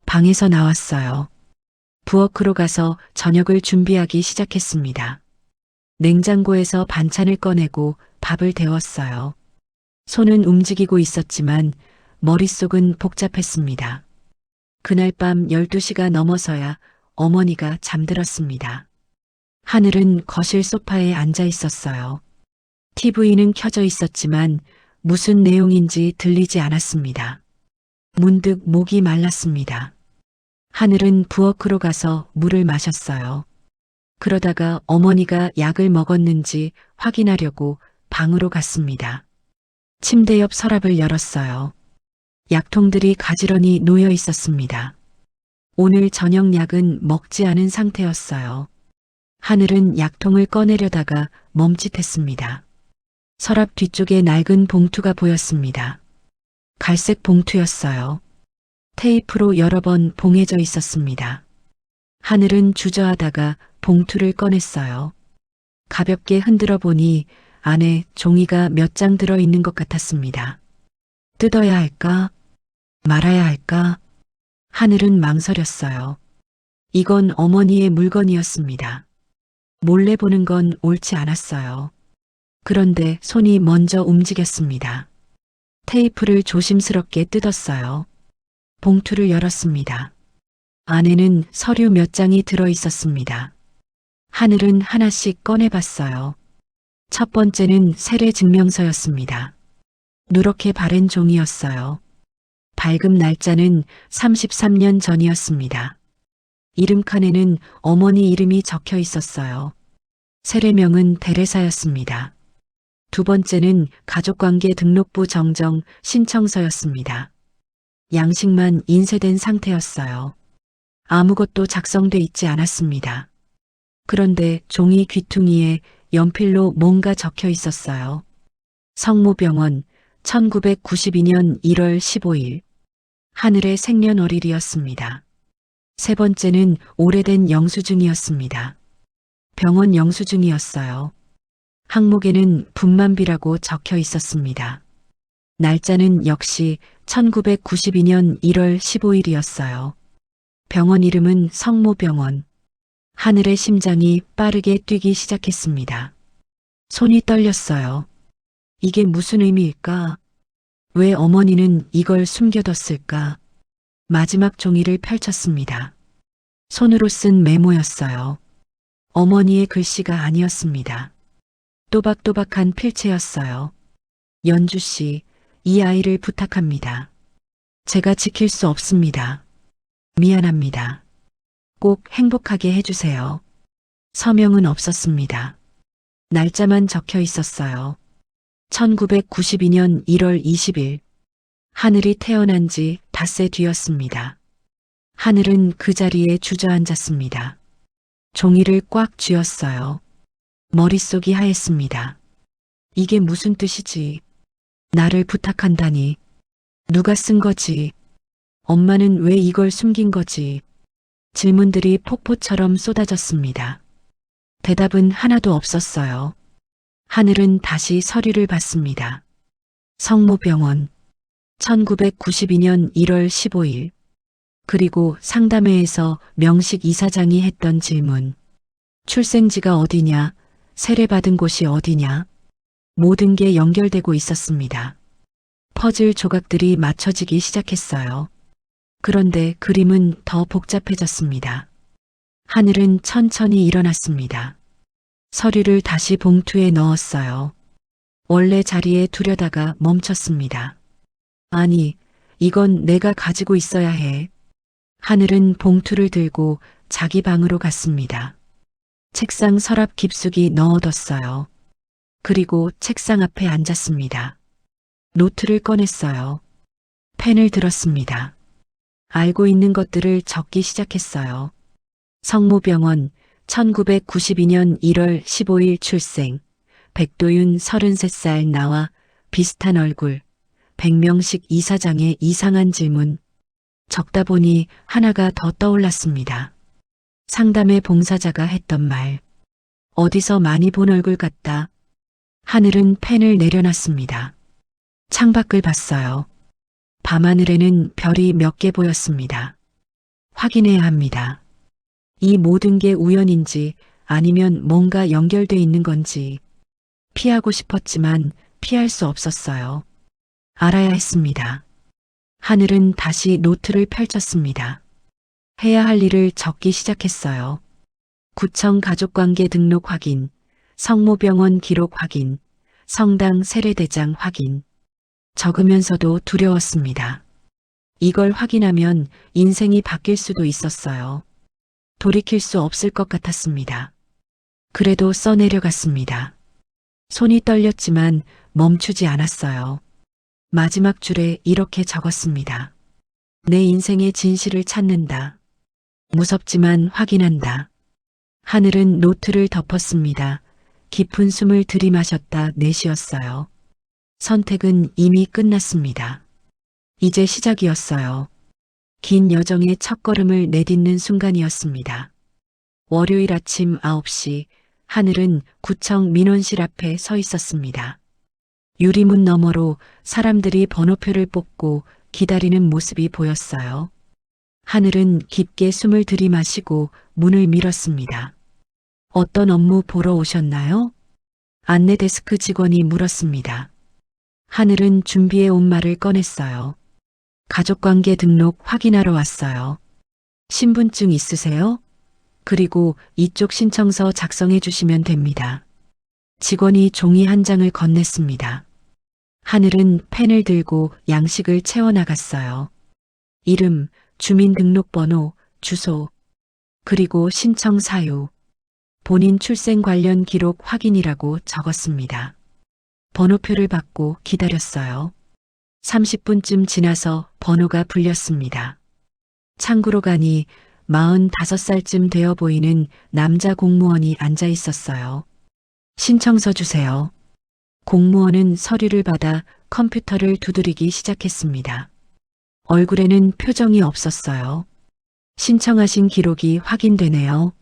방에서 나왔어요. 부엌으로 가서 저녁을 준비하기 시작했습니다. 냉장고에서 반찬을 꺼내고 밥을 데웠어요. 손은 움직이고 있었지만 머릿속은 복잡했습니다. 그날 밤 12시가 넘어서야 어머니가 잠들었습니다. 하늘은 거실 소파에 앉아 있었어요. TV는 켜져 있었지만 무슨 내용인지 들리지 않았습니다. 문득 목이 말랐습니다. 하늘은 부엌으로 가서 물을 마셨어요. 그러다가 어머니가 약을 먹었는지 확인하려고 방으로 갔습니다. 침대 옆 서랍을 열었어요. 약통들이 가지런히 놓여 있었습니다. 오늘 저녁 약은 먹지 않은 상태였어요. 하늘은 약통을 꺼내려다가 멈칫했습니다. 서랍 뒤쪽에 낡은 봉투가 보였습니다. 갈색 봉투였어요. 테이프로 여러 번 봉해져 있었습니다. 하늘은 주저하다가 봉투를 꺼냈어요. 가볍게 흔들어 보니 안에 종이가 몇 장 들어 있는 것 같았습니다. 뜯어야 할까? 말아야 할까? 하늘은 망설였어요. 이건 어머니의 물건이었습니다. 몰래 보는 건 옳지 않았어요. 그런데 손이 먼저 움직였습니다. 테이프를 조심스럽게 뜯었어요. 봉투를 열었습니다. 안에는 서류 몇 장이 들어 있었습니다. 하늘은 하나씩 꺼내봤어요. 첫 번째는 세례 증명서였습니다. 누렇게 바랜 종이였어요. 발급 날짜는 33년 전이었습니다. 이름칸에는 어머니 이름이 적혀 있었어요. 세례명은 데레사였습니다. 두 번째는 가족관계 등록부 정정 신청서였습니다. 양식만 인쇄된 상태였어요. 아무것도 작성돼 있지 않았습니다. 그런데 종이 귀퉁이에 연필로 뭔가 적혀 있었어요. 성모병원 1992년 1월 15일 하늘의 생년월일이었습니다. 세 번째는 오래된 영수증이었습니다. 병원 영수증이었어요. 항목에는 분만비라고 적혀 있었습니다. 날짜는 역시 1992년 1월 15일이었어요. 병원 이름은 성모병원. 하늘의 심장이 빠르게 뛰기 시작했습니다. 손이 떨렸어요. 이게 무슨 의미일까? 왜 어머니는 이걸 숨겨뒀을까? 마지막 종이를 펼쳤습니다. 손으로 쓴 메모였어요. 어머니의 글씨가 아니었습니다. 또박또박한 필체였어요. 연주 씨, 이 아이를 부탁합니다. 제가 지킬 수 없습니다. 미안합니다. 꼭 행복하게 해주세요. 서명은 없었습니다. 날짜만 적혀 있었어요. 1992년 1월 20일. 하늘이 태어난 지 닷새 뒤였습니다. 하늘은 그 자리에 주저앉았습니다. 종이를 꽉 쥐었어요. 머릿속이 하였습니다. 이게 무슨 뜻이지? 나를 부탁한다니. 누가 쓴 거지? 엄마는 왜 이걸 숨긴 거지? 질문들이 폭포처럼 쏟아졌습니다. 대답은 하나도 없었어요. 하늘은 다시 서류를 받습니다. 성모병원. 1992년 1월 15일. 그리고 상담회에서 명식 이사장이 했던 질문. 출생지가 어디냐? 세례받은 곳이 어디냐? 모든 게 연결되고 있었습니다. 퍼즐 조각들이 맞춰지기 시작했어요. 그런데 그림은 더 복잡해졌습니다. 하늘은 천천히 일어났습니다. 서류를 다시 봉투에 넣었어요. 원래 자리에 두려다가 멈췄습니다. 아니, 이건 내가 가지고 있어야 해. 하늘은 봉투를 들고 자기 방으로 갔습니다. 책상 서랍 깊숙이 넣어뒀어요. 그리고 책상 앞에 앉았습니다. 노트를 꺼냈어요. 펜을 들었습니다. 알고 있는 것들을 적기 시작했어요. 성모병원 1992년 1월 15일 출생, 백도윤 33살 나와 비슷한 얼굴, 100명씩 이사장의 이상한 질문. 적다 보니 하나가 더 떠올랐습니다. 상담의 봉사자가 했던 말. 어디서 많이 본 얼굴 같다. 하늘은 펜을 내려놨습니다. 창밖을 봤어요. 밤하늘에는 별이 몇 개 보였습니다. 확인해야 합니다. 이 모든 게 우연인지 아니면 뭔가 연결돼 있는 건지 피하고 싶었지만 피할 수 없었어요. 알아야 했습니다. 하늘은 다시 노트를 펼쳤습니다. 해야 할 일을 적기 시작했어요. 구청 가족관계 등록 확인, 성모병원 기록 확인, 성당 세례대장 확인. 적으면서도 두려웠습니다. 이걸 확인하면 인생이 바뀔 수도 있었어요. 돌이킬 수 없을 것 같았습니다. 그래도 써내려갔습니다. 손이 떨렸지만 멈추지 않았어요. 마지막 줄에 이렇게 적었습니다. 내 인생의 진실을 찾는다. 무섭지만 확인한다. 하늘은 노트를 덮었습니다. 깊은 숨을 들이마셨다 내쉬었어요. 선택은 이미 끝났습니다. 이제 시작이었어요. 긴 여정의 첫걸음을 내딛는 순간이었습니다. 월요일 아침 9시 하늘은 구청 민원실 앞에 서 있었습니다. 유리문 너머로 사람들이 번호표를 뽑고 기다리는 모습이 보였어요. 하늘은 깊게 숨을 들이마시고 문을 밀었습니다. 어떤 업무 보러 오셨나요? 안내 데스크 직원이 물었습니다. 하늘은 준비해 온 말을 꺼냈어요. 가족관계 등록 확인하러 왔어요. 신분증 있으세요? 그리고 이쪽 신청서 작성해 주시면 됩니다. 직원이 종이 한 장을 건넸습니다. 하늘은 펜을 들고 양식을 채워나갔어요. 이름, 주민등록번호, 주소, 그리고 신청 사유, 본인 출생 관련 기록 확인이라고 적었습니다. 번호표를 받고 기다렸어요. 30분쯤 지나서 번호가 불렸습니다. 창구로 가니 45살쯤 되어 보이는 남자 공무원이 앉아 있었어요. 신청서 주세요. 공무원은 서류를 받아 컴퓨터를 두드리기 시작했습니다. 얼굴에는 표정이 없었어요. 신청하신 기록이 확인되네요.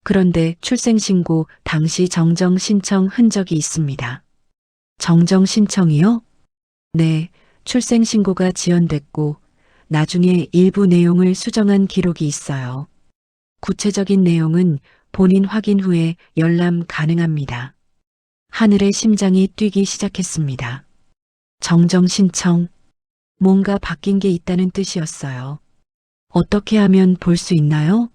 그런데 출생신고 당시 정정 신청 흔적이 있습니다. 정정 신청이요? 네, 출생신고가 지연됐고 나중에 일부 내용을 수정한 기록이 있어요. 구체적인 내용은 본인 확인 후에 열람 가능합니다. 하늘의 심장이 뛰기 시작했습니다. 정정 신청. 뭔가 바뀐 게 있다는 뜻이었어요. 어떻게 하면 볼 수 있나요?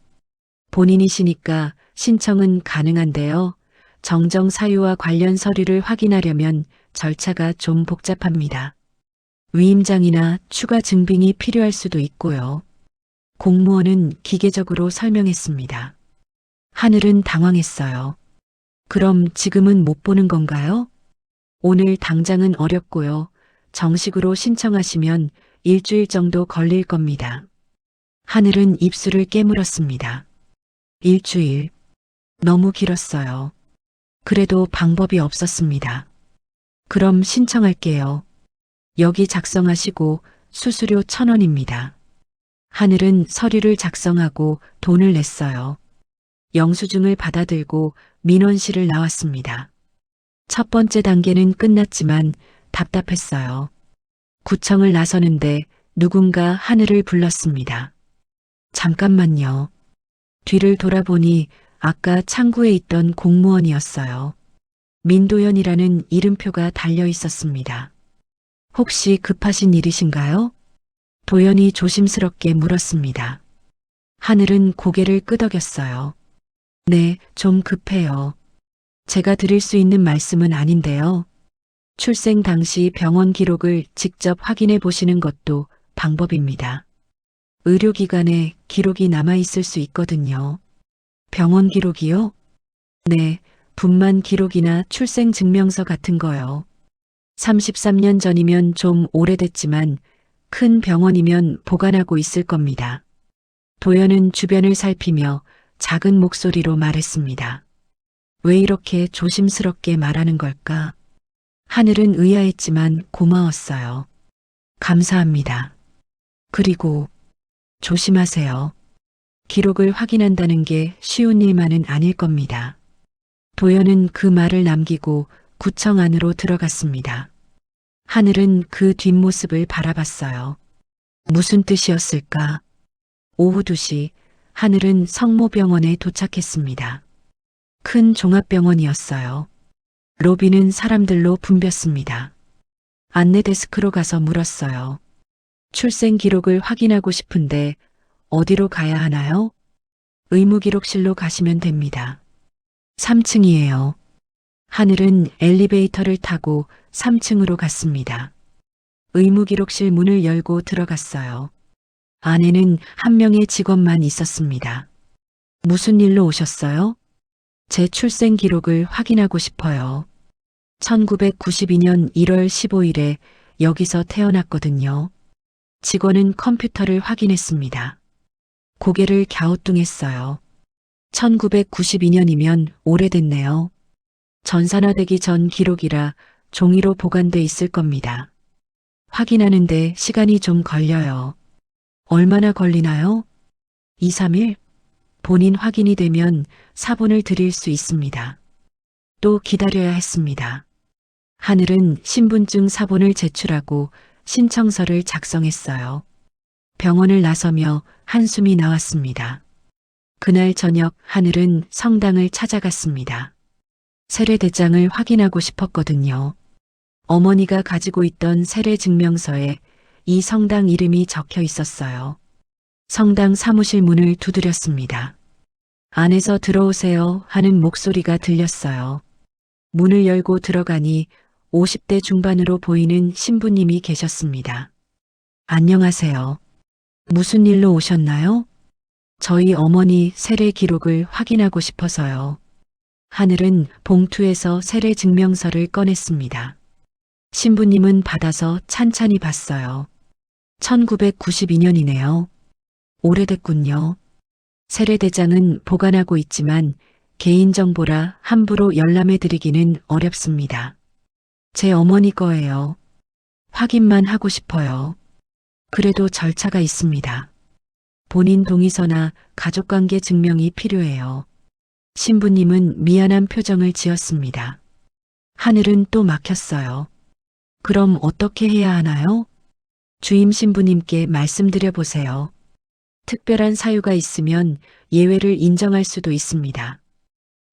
본인이시니까 신청은 가능한데요. 정정 사유와 관련 서류를 확인하려면 절차가 좀 복잡합니다. 위임장이나 추가 증빙이 필요할 수도 있고요. 공무원은 기계적으로 설명했습니다. 하늘은 당황했어요. 그럼 지금은 못 보는 건가요? 오늘 당장은 어렵고요. 정식으로 신청하시면 일주일 정도 걸릴 겁니다. 하늘은 입술을 깨물었습니다. 일주일. 너무 길었어요. 그래도 방법이 없었습니다. 그럼 신청할게요. 여기 작성하시고 수수료 1,000원입니다. 하늘은 서류를 작성하고 돈을 냈어요. 영수증을 받아들고 민원실을 나왔습니다. 첫 번째 단계는 끝났지만 답답했어요. 구청을 나서는데 누군가 하늘을 불렀습니다. 잠깐만요. 뒤를 돌아보니 아까 창구에 있던 공무원이었어요. 민도현이라는 이름표가 달려 있었습니다. 혹시 급하신 일이신가요? 도연이 조심스럽게 물었습니다. 하늘은 고개를 끄덕였어요. 네, 좀 급해요. 제가 드릴 수 있는 말씀은 아닌데요. 출생 당시 병원 기록을 직접 확인해 보시는 것도 방법입니다. 의료기관에 기록이 남아있을 수 있거든요. 병원 기록이요? 네, 분만 기록이나 출생 증명서 같은 거요. 33년 전이면 좀 오래됐지만 큰 병원이면 보관하고 있을 겁니다. 도연은 주변을 살피며 작은 목소리로 말했습니다. 왜 이렇게 조심스럽게 말하는 걸까? 하늘은 의아했지만 고마웠어요. 감사합니다. 그리고 조심하세요. 기록을 확인한다는 게 쉬운 일만은 아닐 겁니다. 도연은 그 말을 남기고 구청 안으로 들어갔습니다. 하늘은 그 뒷모습을 바라봤어요. 무슨 뜻이었을까? 오후 2시 하늘은 성모병원에 도착했습니다. 큰 종합병원이었어요. 로비는 사람들로 붐볐습니다. 안내 데스크로 가서 물었어요. 출생 기록을 확인하고 싶은데 어디로 가야 하나요? 의무기록실로 가시면 됩니다. 3층이에요. 하늘은 엘리베이터를 타고 3층으로 갔습니다. 의무기록실 문을 열고 들어갔어요. 안에는 한 명의 직원만 있었습니다. 무슨 일로 오셨어요? 제 출생 기록을 확인하고 싶어요. 1992년 1월 15일에 여기서 태어났거든요. 직원은 컴퓨터를 확인했습니다. 고개를 갸우뚱했어요. 1992년이면 오래됐네요. 전산화되기 전 기록이라 종이로 보관돼 있을 겁니다. 확인하는데 시간이 좀 걸려요. 얼마나 걸리나요? 2, 3일? 본인 확인이 되면 사본을 드릴 수 있습니다. 또 기다려야 했습니다. 하늘은 신분증 사본을 제출하고 신청서를 작성했어요. 병원을 나서며 한숨이 나왔습니다. 그날 저녁 하늘은 성당을 찾아갔습니다. 세례대장을 확인하고 싶었거든요. 어머니가 가지고 있던 세례증명서에 이 성당 이름이 적혀 있었어요. 성당 사무실 문을 두드렸습니다. 안에서 들어오세요 하는 목소리가 들렸어요. 문을 열고 들어가니 50대 중반으로 보이는 신부님이 계셨습니다. 안녕하세요. 무슨 일로 오셨나요? 저희 어머니 세례 기록을 확인하고 싶어서요. 하늘은 봉투에서 세례 증명서를 꺼냈습니다. 신부님은 받아서 찬찬히 봤어요. 1992년이네요. 오래됐군요. 세례대장은 보관하고 있지만 개인정보라 함부로 열람해드리기는 어렵습니다. 제 어머니 거예요. 확인만 하고 싶어요. 그래도 절차가 있습니다. 본인 동의서나 가족관계 증명이 필요해요. 신부님은 미안한 표정을 지었습니다. 하늘은 또 막혔어요. 그럼 어떻게 해야 하나요? 주임 신부님께 말씀드려 보세요. 특별한 사유가 있으면 예외를 인정할 수도 있습니다.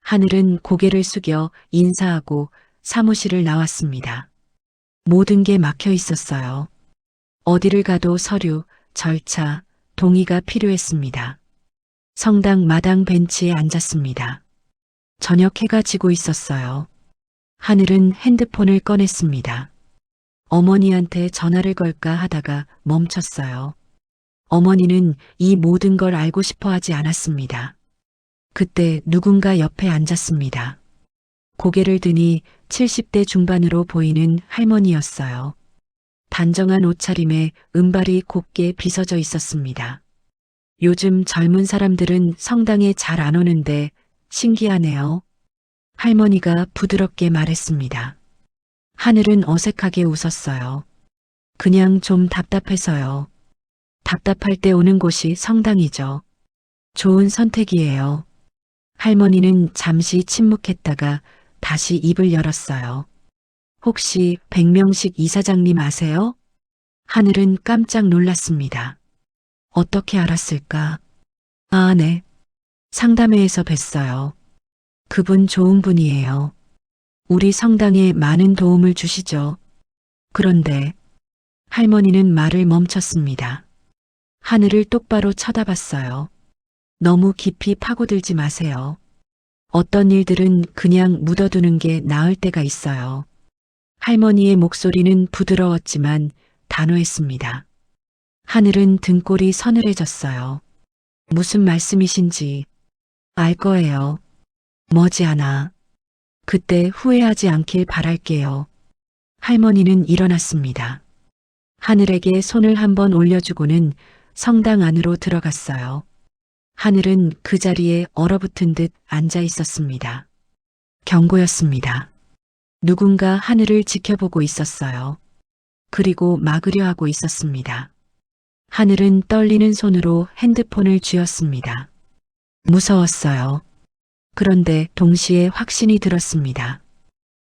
하늘은 고개를 숙여 인사하고 사무실을 나왔습니다. 모든 게 막혀 있었어요. 어디를 가도 서류, 절차, 동의가 필요했습니다. 성당 마당 벤치에 앉았습니다. 저녁 해가 지고 있었어요. 하늘은 핸드폰을 꺼냈습니다. 어머니한테 전화를 걸까 하다가 멈췄어요. 어머니는 이 모든 걸 알고 싶어 하지 않았습니다. 그때 누군가 옆에 앉았습니다. 고개를 드니 70대 중반으로 보이는 할머니였어요. 단정한 옷차림에 은발이 곱게 빗어져 있었습니다. 요즘 젊은 사람들은 성당에 잘 안 오는데 신기하네요. 할머니가 부드럽게 말했습니다. 하늘은 어색하게 웃었어요. 그냥 좀 답답해서요. 답답할 때 오는 곳이 성당이죠. 좋은 선택이에요. 할머니는 잠시 침묵했다가 다시 입을 열었어요. 혹시 백명식 이사장님 아세요? 하늘은 깜짝 놀랐습니다. 어떻게 알았을까? 아, 네. 상담회에서 뵀어요. 그분 좋은 분이에요. 우리 성당에 많은 도움을 주시죠. 그런데 할머니는 말을 멈췄습니다. 하늘을 똑바로 쳐다봤어요. 너무 깊이 파고들지 마세요. 어떤 일들은 그냥 묻어두는 게 나을 때가 있어요. 할머니의 목소리는 부드러웠지만 단호했습니다. 하늘은 등골이 서늘해졌어요. 무슨 말씀이신지 알 거예요. 머지않아. 그때 후회하지 않길 바랄게요. 할머니는 일어났습니다. 하늘에게 손을 한번 올려주고는 성당 안으로 들어갔어요. 하늘은 그 자리에 얼어붙은 듯 앉아 있었습니다. 경고였습니다. 누군가 하늘을 지켜보고 있었어요. 그리고 막으려 하고 있었습니다. 하늘은 떨리는 손으로 핸드폰을 쥐었습니다. 무서웠어요. 그런데 동시에 확신이 들었습니다.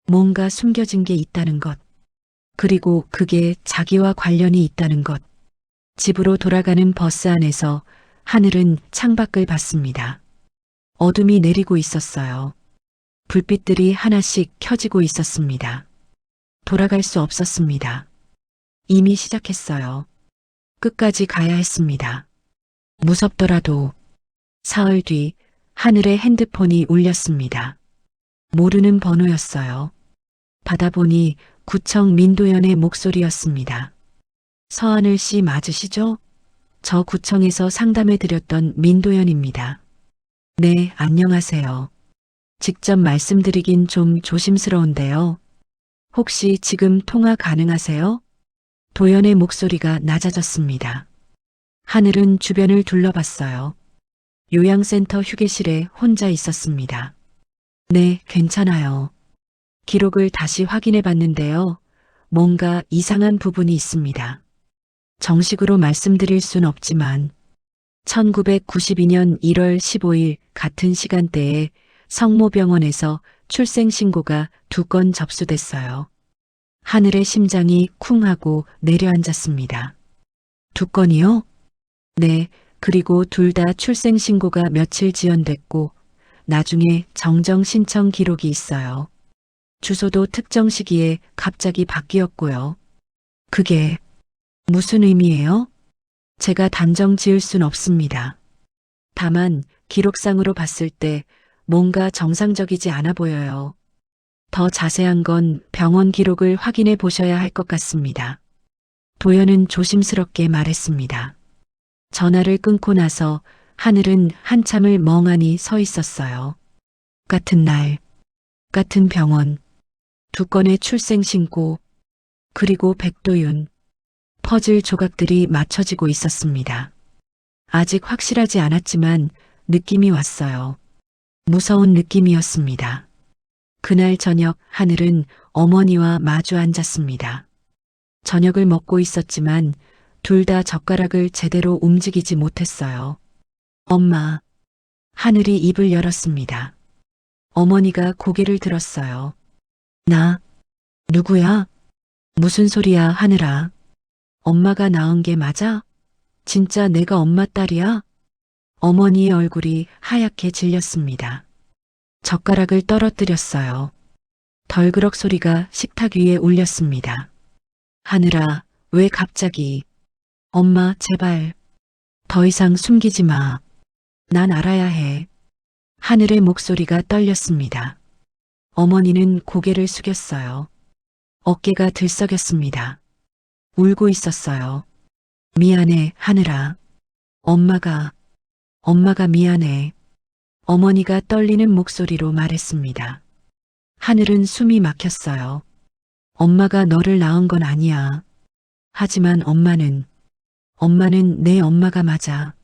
뭔가 숨겨진 게 있다는 것. 그리고 그게 자기와 관련이 있다는 것. 집으로 돌아가는 버스 안에서 하늘은 창밖을 봤습니다. 어둠이 내리고 있었어요. 불빛들이 하나씩 켜지고 있었습니다. 돌아갈 수 없었습니다. 이미 시작했어요. 끝까지 가야 했습니다. 무섭더라도 사흘 뒤 하늘의 핸드폰이 울렸습니다. 모르는 번호였어요. 받아보니 구청 민도연의 목소리였습니다. 서하늘 씨 맞으시죠? 저 구청에서 상담해 드렸던 민도연입니다. 네, 안녕하세요. 직접 말씀드리긴 좀 조심스러운데요. 혹시 지금 통화 가능하세요? 도연의 목소리가 낮아졌습니다. 하늘은 주변을 둘러봤어요. 요양센터 휴게실에 혼자 있었습니다. 네, 괜찮아요. 기록을 다시 확인해 봤는데요. 뭔가 이상한 부분이 있습니다. 정식으로 말씀드릴 순 없지만 1992년 1월 15일 같은 시간대에 성모병원에서 출생신고가 2건 접수됐어요. 하늘의 심장이 쿵 하고 내려앉았습니다. 2건이요? 네, 그리고 둘 다 출생신고가 며칠 지연됐고 나중에 정정 신청 기록이 있어요. 주소도 특정 시기에 갑자기 바뀌었고요. 그게 무슨 의미예요? 제가 단정 지을 순 없습니다. 다만 기록상으로 봤을 때 뭔가 정상적이지 않아 보여요. 더 자세한 건 병원 기록을 확인해 보셔야 할 것 같습니다. 도연은 조심스럽게 말했습니다. 전화를 끊고 나서 하늘은 한참을 멍하니 서 있었어요. 같은 날, 같은 병원, 2건의 출생신고, 그리고 백도윤, 퍼즐 조각들이 맞춰지고 있었습니다. 아직 확실하지 않았지만 느낌이 왔어요. 무서운 느낌이었습니다. 그날 저녁 하늘은 어머니와 마주 앉았습니다. 저녁을 먹고 있었지만 둘 다 젓가락을 제대로 움직이지 못했어요. 엄마. 하늘이 입을 열었습니다. 어머니가 고개를 들었어요. 나? 누구야? 무슨 소리야, 하늘아. 엄마가 낳은 게 맞아? 진짜 내가 엄마 딸이야? 어머니의 얼굴이 하얗게 질렸습니다. 젓가락을 떨어뜨렸어요. 덜그럭 소리가 식탁 위에 울렸습니다. 하늘아, 왜 갑자기? 엄마, 제발. 더 이상 숨기지 마. 난 알아야 해. 하늘의 목소리가 떨렸습니다. 어머니는 고개를 숙였어요. 어깨가 들썩였습니다. 울고 있었어요. 미안해, 하늘아. 엄마가 미안해. 어머니가 떨리는 목소리로 말했습니다. 하늘은 숨이 막혔어요. 엄마가 너를 낳은 건 아니야. 하지만 엄마는 내 엄마가 맞아.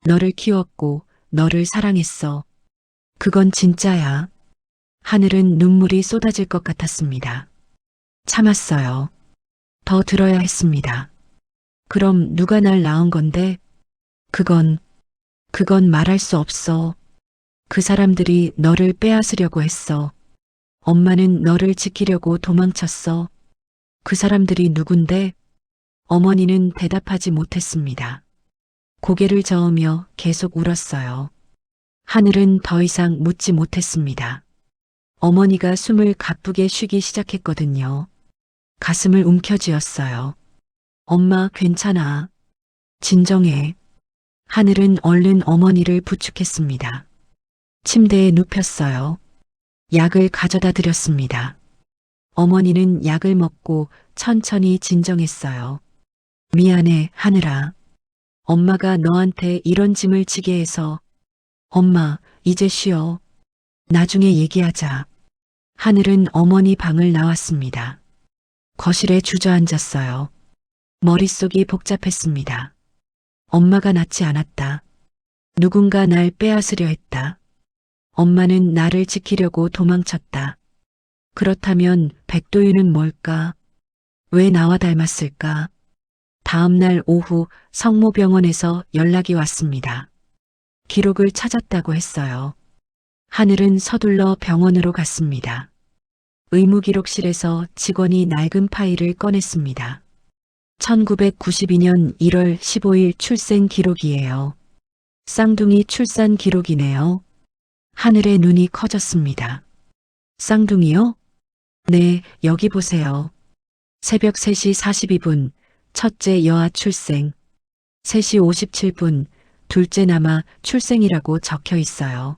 너를 키웠고 너를 사랑했어. 그건 진짜야. 하늘은 눈물이 쏟아질 것 같았습니다. 참았어요. 더 들어야 했습니다. 그럼 누가 날 낳은 건데? 그건 말할 수 없어. 그 사람들이 너를 빼앗으려고 했어. 엄마는 너를 지키려고 도망쳤어. 그 사람들이 누군데? 어머니는 대답하지 못했습니다. 고개를 저으며 계속 울었어요. 하늘은 더 이상 묻지 못했습니다. 어머니가 숨을 가쁘게 쉬기 시작했거든요. 가슴을 움켜쥐었어요. 엄마, 괜찮아. 진정해. 하늘은 얼른 어머니를 부축했습니다. 침대에 눕혔어요. 약을 가져다 드렸습니다. 어머니는 약을 먹고 천천히 진정했어요. 미안해, 하늘아. 엄마가 너한테 이런 짐을 지게 해서. 엄마, 이제 쉬어. 나중에 얘기하자. 하늘은 어머니 방을 나왔습니다. 거실에 주저앉았어요. 머릿속이 복잡했습니다. 엄마가 낳지 않았다. 누군가 날 빼앗으려 했다. 엄마는 나를 지키려고 도망쳤다. 그렇다면 백도윤은 뭘까? 왜 나와 닮았을까? 다음 날 오후 성모병원에서 연락이 왔습니다. 기록을 찾았다고 했어요. 하늘은 서둘러 병원으로 갔습니다. 의무기록실에서 직원이 낡은 파일을 꺼냈습니다. 1992년 1월 15일 출생 기록이에요. 쌍둥이 출산 기록이네요. 하늘의 눈이 커졌습니다. 쌍둥이요? 네, 여기 보세요. 새벽 3시 42분, 첫째 여아 출생. 3시 57분, 둘째 남아 출생이라고 적혀 있어요.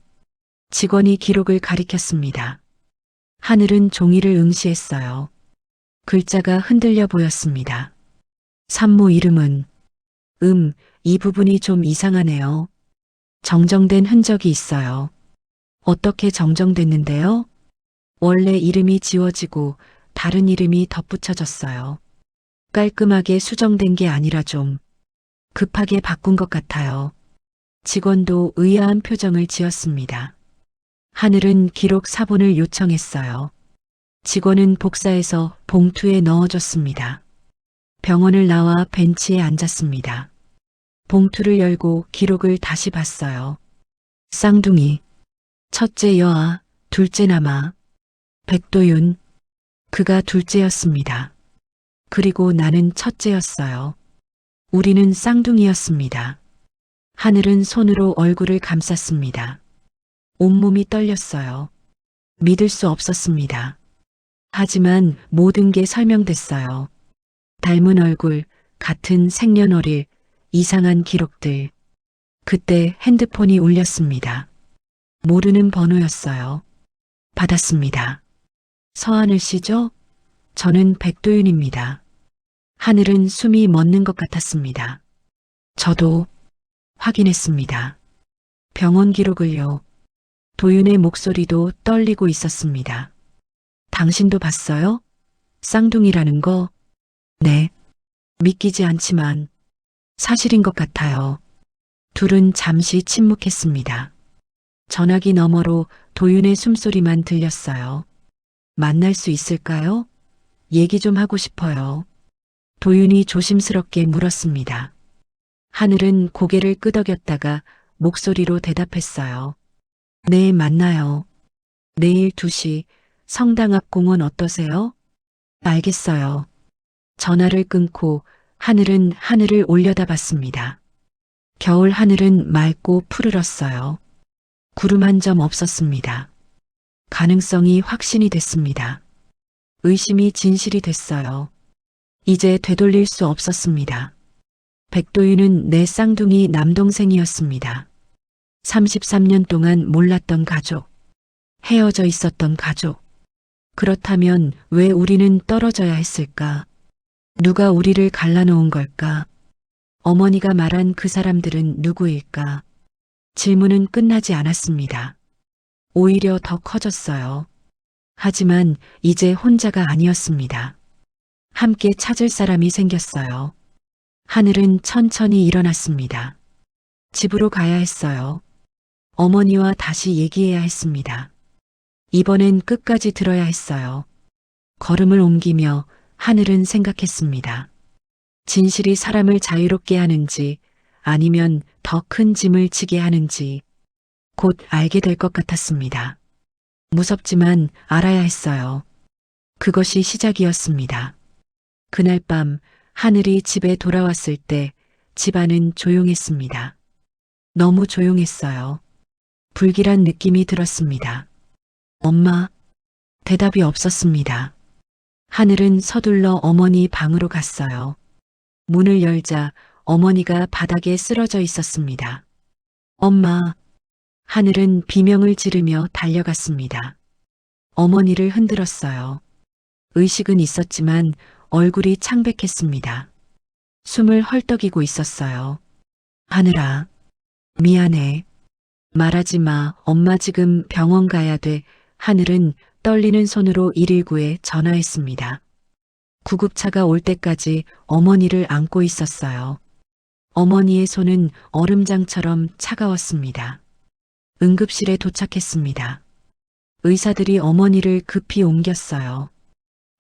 직원이 기록을 가리켰습니다. 하늘은 종이를 응시했어요. 글자가 흔들려 보였습니다. 산모 이름은 이 부분이 좀 이상하네요. 정정된 흔적이 있어요. 어떻게 정정됐는데요? 원래 이름이 지워지고 다른 이름이 덧붙여졌어요. 깔끔하게 수정된 게 아니라 좀 급하게 바꾼 것 같아요. 직원도 의아한 표정을 지었습니다. 하늘은 기록 사본을 요청했어요. 직원은 복사해서 봉투에 넣어줬습니다. 병원을 나와 벤치에 앉았습니다. 봉투를 열고 기록을 다시 봤어요. 쌍둥이, 첫째 여아, 둘째 남아, 백도윤, 그가 둘째였습니다. 그리고 나는 첫째였어요. 우리는 쌍둥이였습니다. 하늘은 손으로 얼굴을 감쌌습니다. 온몸이 떨렸어요. 믿을 수 없었습니다. 하지만 모든 게 설명됐어요. 닮은 얼굴, 같은 생년월일, 이상한 기록들. 그때 핸드폰이 울렸습니다. 모르는 번호였어요. 받았습니다. 서하늘 씨죠? 저는 백도윤입니다. 하늘은 숨이 멎는 것 같았습니다. 저도 확인했습니다. 병원 기록을요. 도윤의 목소리도 떨리고 있었습니다. 당신도 봤어요? 쌍둥이라는 거? 네. 믿기지 않지만 사실인 것 같아요. 둘은 잠시 침묵했습니다. 전화기 너머로 도윤의 숨소리만 들렸어요. 만날 수 있을까요? 얘기 좀 하고 싶어요. 도윤이 조심스럽게 물었습니다. 하늘은 고개를 끄덕였다가 목소리로 대답했어요. 네, 만나요. 내일 2시 성당 앞 공원 어떠세요? 알겠어요. 전화를 끊고 하늘은 하늘을 올려다봤습니다. 겨울 하늘은 맑고 푸르렀어요. 구름 한 점 없었습니다. 가능성이 확신이 됐습니다. 의심이 진실이 됐어요. 이제 되돌릴 수 없었습니다. 백도윤은 내 쌍둥이 남동생이었습니다. 33년 동안 몰랐던 가족, 헤어져 있었던 가족. 그렇다면 왜 우리는 떨어져야 했을까? 누가 우리를 갈라놓은 걸까? 어머니가 말한 그 사람들은 누구일까? 질문은 끝나지 않았습니다. 오히려 더 커졌어요. 하지만 이제 혼자가 아니었습니다. 함께 찾을 사람이 생겼어요. 하늘은 천천히 일어났습니다. 집으로 가야 했어요. 어머니와 다시 얘기해야 했습니다. 이번엔 끝까지 들어야 했어요. 걸음을 옮기며 하늘은 생각했습니다. 진실이 사람을 자유롭게 하는지 아니면 더 큰 짐을 지게 하는지 곧 알게 될 것 같았습니다. 무섭지만 알아야 했어요. 그것이 시작이었습니다. 그날 밤 하늘이 집에 돌아왔을 때 집안은 조용했습니다. 너무 조용했어요. 불길한 느낌이 들었습니다. 엄마, 대답이 없었습니다. 하늘은 서둘러 어머니 방으로 갔어요. 문을 열자 어머니가 바닥에 쓰러져 있었습니다. 엄마, 하늘은 비명을 지르며 달려갔습니다. 어머니를 흔들었어요. 의식은 있었지만 얼굴이 창백했습니다. 숨을 헐떡이고 있었어요. 하늘아, 미안해. 말하지 마. 엄마 지금 병원 가야 돼. 하늘은 떨리는 손으로 119에 전화했습니다. 구급차가 올 때까지 어머니를 안고 있었어요. 어머니의 손은 얼음장처럼 차가웠습니다. 응급실에 도착했습니다. 의사들이 어머니를 급히 옮겼어요.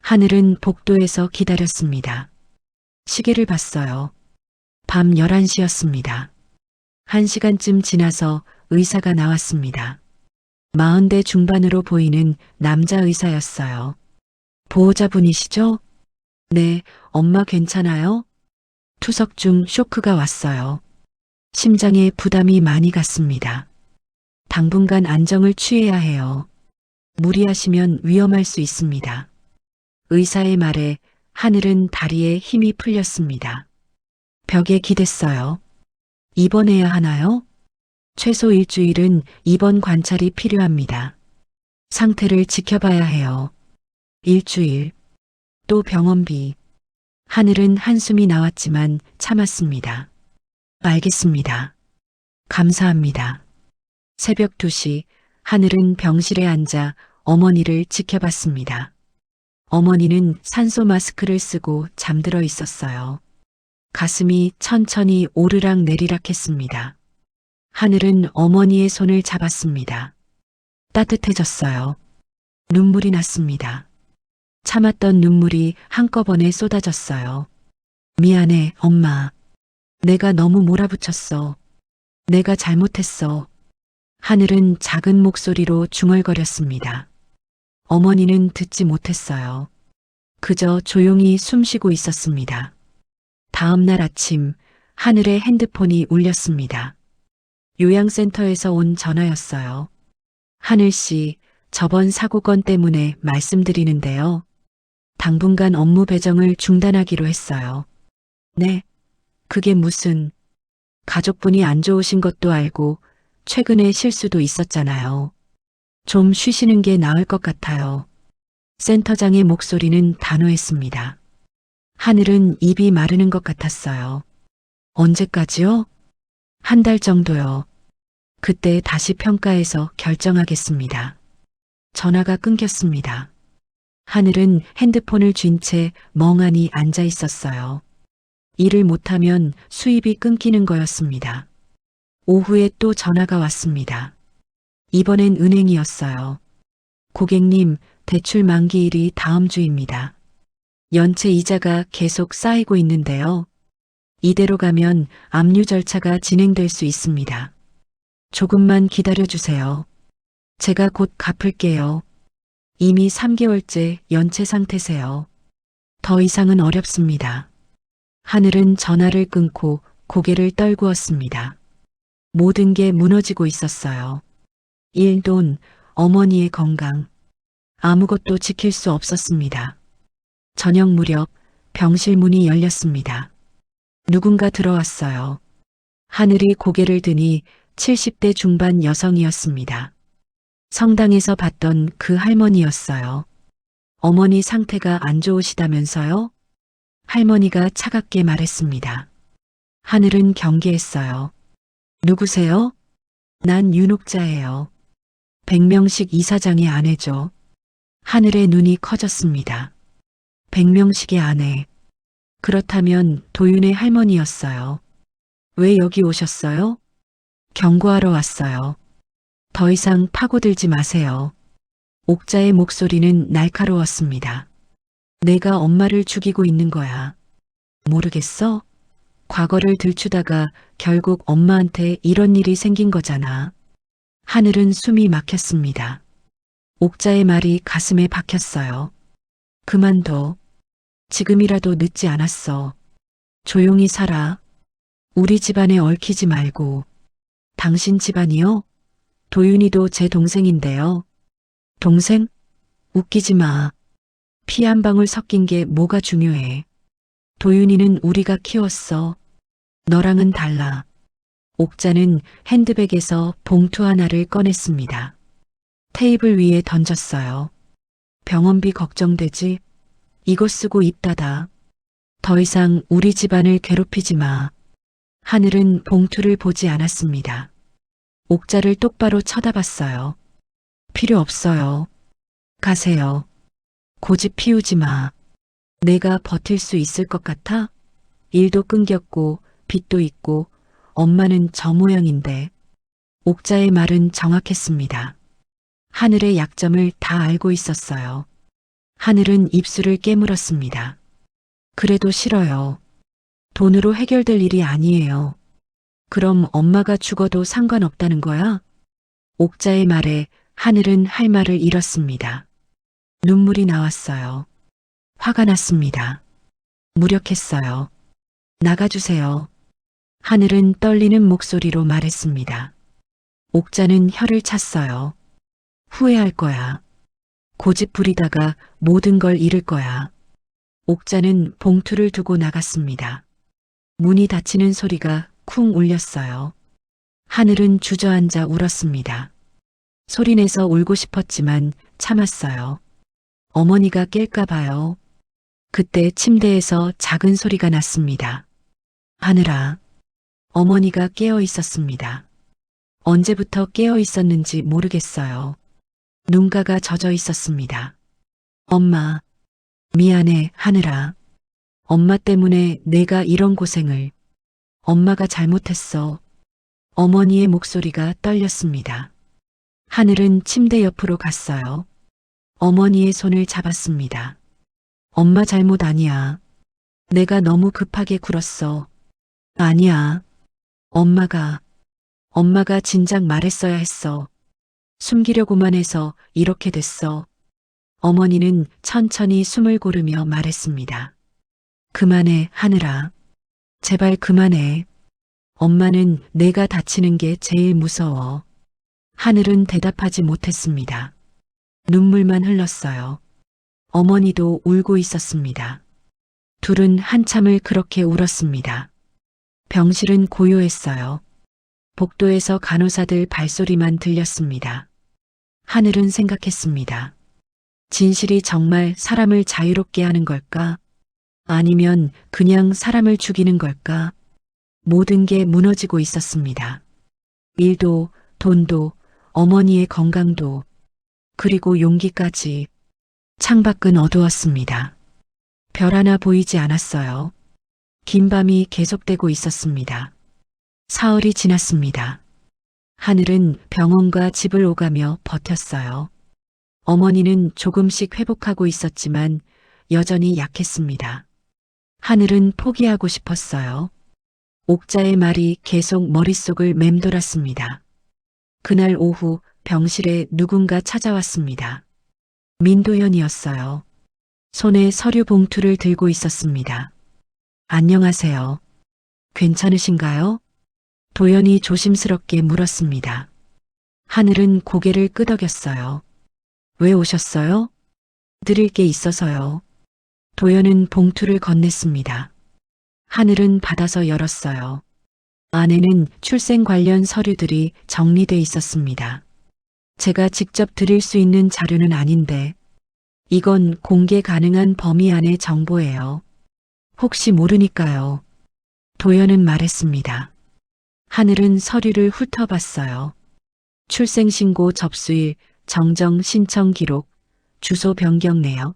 하늘은 복도에서 기다렸습니다. 시계를 봤어요. 밤 11시였습니다. 1시간쯤 지나서 의사가 나왔습니다. 40대 중반으로 보이는 남자 의사였어요. 보호자분이시죠? 네, 엄마 괜찮아요? 투석 중 쇼크가 왔어요. 심장에 부담이 많이 갔습니다. 당분간 안정을 취해야 해요. 무리하시면 위험할 수 있습니다. 의사의 말에 하늘은 다리에 힘이 풀렸습니다. 벽에 기댔어요. 입원해야 하나요? 최소 일주일은 입원 관찰이 필요합니다. 상태를 지켜봐야 해요. 일주일. 또 병원비. 하늘은 한숨이 나왔지만 참았습니다. 알겠습니다. 감사합니다. 새벽 2시 하늘은 병실에 앉아 어머니를 지켜봤습니다. 어머니는 산소 마스크를 쓰고 잠들어 있었어요. 가슴이 천천히 오르락 내리락 했습니다. 하늘은 어머니의 손을 잡았습니다. 따뜻해졌어요. 눈물이 났습니다. 참았던 눈물이 한꺼번에 쏟아졌어요. 미안해, 엄마. 내가 너무 몰아붙였어. 내가 잘못했어. 하늘은 작은 목소리로 중얼거렸습니다. 어머니는 듣지 못했어요. 그저 조용히 숨쉬고 있었습니다. 다음 날 아침 하늘의 핸드폰이 울렸습니다. 요양센터에서 온 전화였어요. 하늘 씨, 저번 사고 건 때문에 말씀드리는데요. 당분간 업무 배정을 중단하기로 했어요. 네, 그게 무슨... 가족분이 안 좋으신 것도 알고 최근에 실수도 있었잖아요. 좀 쉬시는 게 나을 것 같아요. 센터장의 목소리는 단호했습니다. 하늘은 입이 마르는 것 같았어요. 언제까지요? 1달 정도요. 그때 다시 평가해서 결정하겠습니다. 전화가 끊겼습니다. 하늘은 핸드폰을 쥔 채 멍하니 앉아 있었어요. 일을 못하면 수입이 끊기는 거였습니다. 오후에 또 전화가 왔습니다. 이번엔 은행이었어요. 고객님, 대출 만기일이 다음 주입니다. 연체 이자가 계속 쌓이고 있는데요. 이대로 가면 압류 절차가 진행될 수 있습니다. 조금만 기다려주세요. 제가 곧 갚을게요. 이미 3개월째 연체 상태세요. 더 이상은 어렵습니다. 하늘은 전화를 끊고 고개를 떨구었습니다. 모든 게 무너지고 있었어요. 일, 돈, 어머니의 건강. 아무것도 지킬 수 없었습니다. 저녁 무렵 병실 문이 열렸습니다. 누군가 들어왔어요. 하늘이 고개를 드니 70대 중반 여성이었습니다. 성당에서 봤던 그 할머니였어요. 어머니 상태가 안 좋으시다면서요? 할머니가 차갑게 말했습니다. 하늘은 경계했어요. 누구세요? 난 윤옥자예요. 백명식 이사장의 아내죠. 하늘의 눈이 커졌습니다. 백명식의 아내. 그렇다면 도윤의 할머니였어요. 왜 여기 오셨어요? 경고하러 왔어요. 더 이상 파고들지 마세요. 옥자의 목소리는 날카로웠습니다. 내가 엄마를 죽이고 있는 거야. 모르겠어? 과거를 들추다가 결국 엄마한테 이런 일이 생긴 거잖아. 하늘은 숨이 막혔습니다. 옥자의 말이 가슴에 박혔어요. 그만둬. 지금이라도 늦지 않았어. 조용히 살아. 우리 집안에 얽히지 말고. 당신 집안이요? 도윤이도 제 동생인데요. 동생? 웃기지 마. 피 한 방울 섞인 게 뭐가 중요해. 도윤이는 우리가 키웠어. 너랑은 달라. 옥자는 핸드백에서 봉투 하나를 꺼냈습니다. 테이블 위에 던졌어요. 병원비 걱정되지? 이거 쓰고 입 닫아. 더 이상 우리 집안을 괴롭히지 마. 하늘은 봉투를 보지 않았습니다. 옥자를 똑바로 쳐다봤어요. 필요 없어요. 가세요. 고집 피우지 마. 내가 버틸 수 있을 것 같아? 일도 끊겼고 빚도 있고 엄마는 저 모양인데. 옥자의 말은 정확했습니다. 하늘의 약점을 다 알고 있었어요. 하늘은 입술을 깨물었습니다. 그래도 싫어요. 돈으로 해결될 일이 아니에요. 그럼 엄마가 죽어도 상관없다는 거야? 옥자의 말에 하늘은 할 말을 잃었습니다. 눈물이 나왔어요. 화가 났습니다. 무력했어요. 나가주세요. 하늘은 떨리는 목소리로 말했습니다. 옥자는 혀를 찼어요. 후회할 거야. 고집 부리다가 모든 걸 잃을 거야. 옥자는 봉투를 두고 나갔습니다. 문이 닫히는 소리가 쿵 울렸어요. 하늘은 주저앉아 울었습니다. 소리내서 울고 싶었지만 참았어요. 어머니가 깰까 봐요. 그때 침대에서 작은 소리가 났습니다. 하늘아. 어머니가 깨어 있었습니다. 언제부터 깨어 있었는지 모르겠어요. 눈가가 젖어 있었습니다. 엄마. 미안해, 하늘아. 엄마 때문에 내가 이런 고생을. 엄마가 잘못했어. 어머니의 목소리가 떨렸습니다. 하늘은 침대 옆으로 갔어요. 어머니의 손을 잡았습니다. 엄마 잘못 아니야. 내가 너무 급하게 굴었어. 아니야. 엄마가 진작 말했어야 했어. 숨기려고만 해서 이렇게 됐어. 어머니는 천천히 숨을 고르며 말했습니다. 그만해, 하늘아. 제발 그만해. 엄마는 내가 다치는 게 제일 무서워. 하늘은 대답하지 못했습니다. 눈물만 흘렀어요. 어머니도 울고 있었습니다. 둘은 한참을 그렇게 울었습니다. 병실은 고요했어요. 복도에서 간호사들 발소리만 들렸습니다. 하늘은 생각했습니다. 진실이 정말 사람을 자유롭게 하는 걸까? 아니면 그냥 사람을 죽이는 걸까? 모든 게 무너지고 있었습니다. 일도, 돈도, 어머니의 건강도, 그리고 용기까지. 창밖은 어두웠습니다. 별 하나 보이지 않았어요. 긴 밤이 계속되고 있었습니다. 사흘이 지났습니다. 하늘은 병원과 집을 오가며 버텼어요. 어머니는 조금씩 회복하고 있었지만 여전히 약했습니다. 하늘은 포기하고 싶었어요. 옥자의 말이 계속 머릿속을 맴돌았습니다. 그날 오후 병실에 누군가 찾아왔습니다. 민도현이었어요. 손에 서류 봉투를 들고 있었습니다. 안녕하세요. 괜찮으신가요? 도연이 조심스럽게 물었습니다. 하늘은 고개를 끄덕였어요. 왜 오셨어요? 드릴 게 있어서요. 도연은 봉투를 건넸습니다. 하늘은 받아서 열었어요. 안에는 출생 관련 서류들이 정리돼 있었습니다. 제가 직접 드릴 수 있는 자료는 아닌데 이건 공개 가능한 범위 안의 정보예요. 혹시 모르니까요. 도연은 말했습니다. 하늘은 서류를 훑어봤어요. 출생신고 접수일, 정정 신청 기록, 주소 변경 내역.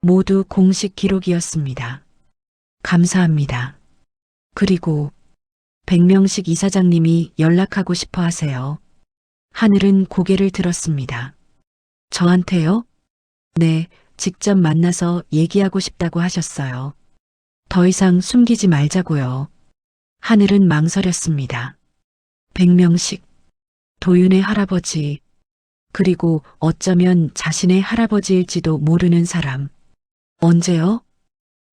모두 공식 기록이었습니다. 감사합니다. 그리고 백명식 이사장님이 연락하고 싶어 하세요. 하늘은 고개를 들었습니다. 저한테요? 네, 직접 만나서 얘기하고 싶다고 하셨어요. 더 이상 숨기지 말자고요. 하늘은 망설였습니다. 백명식, 도윤의 할아버지, 그리고 어쩌면 자신의 할아버지일지도 모르는 사람. 언제요?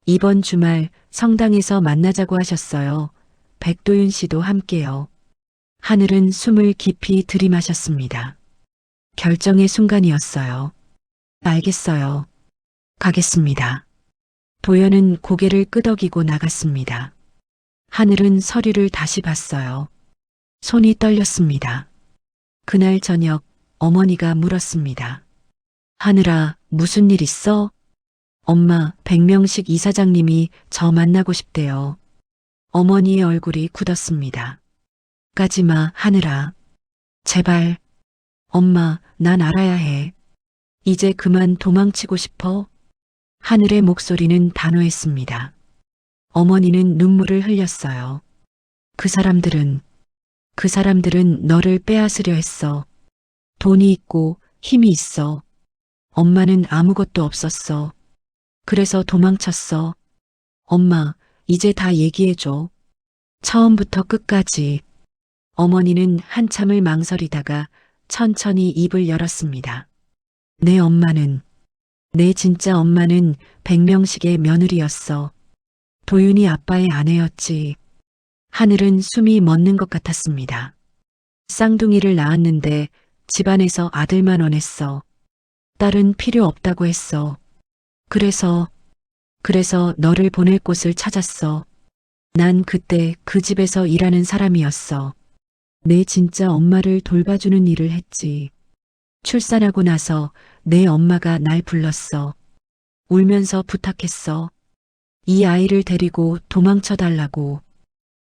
이번 주말 성당에서 만나자고 하셨어요. 백도윤 씨도 함께요. 하늘은 숨을 깊이 들이마셨습니다. 결정의 순간이었어요. 알겠어요. 가겠습니다. 도연은 고개를 끄덕이고 나갔습니다. 하늘은 서류를 다시 봤어요. 손이 떨렸습니다. 그날 저녁 어머니가 물었습니다. 하늘아, 무슨 일 있어? 엄마, 백명식 이사장님이 저 만나고 싶대요. 어머니의 얼굴이 굳었습니다. 까지마, 하늘아. 제발. 엄마, 난 알아야 해. 이제 그만 도망치고 싶어? 하늘의 목소리는 단호했습니다. 어머니는 눈물을 흘렸어요. 그 사람들은 너를 빼앗으려 했어. 돈이 있고 힘이 있어. 엄마는 아무것도 없었어. 그래서 도망쳤어. 엄마, 이제 다 얘기해줘. 처음부터 끝까지. 어머니는 한참을 망설이다가 천천히 입을 열었습니다. 내 진짜 엄마는 백명식의 며느리였어. 도윤이 아빠의 아내였지. 하늘은 숨이 멎는 것 같았습니다. 쌍둥이를 낳았는데 집안에서 아들만 원했어. 딸은 필요 없다고 했어. 그래서 너를 보낼 곳을 찾았어. 난 그때 그 집에서 일하는 사람이었어. 내 진짜 엄마를 돌봐주는 일을 했지. 출산하고 나서 내 엄마가 날 불렀어. 울면서 부탁했어. 이 아이를 데리고 도망쳐 달라고.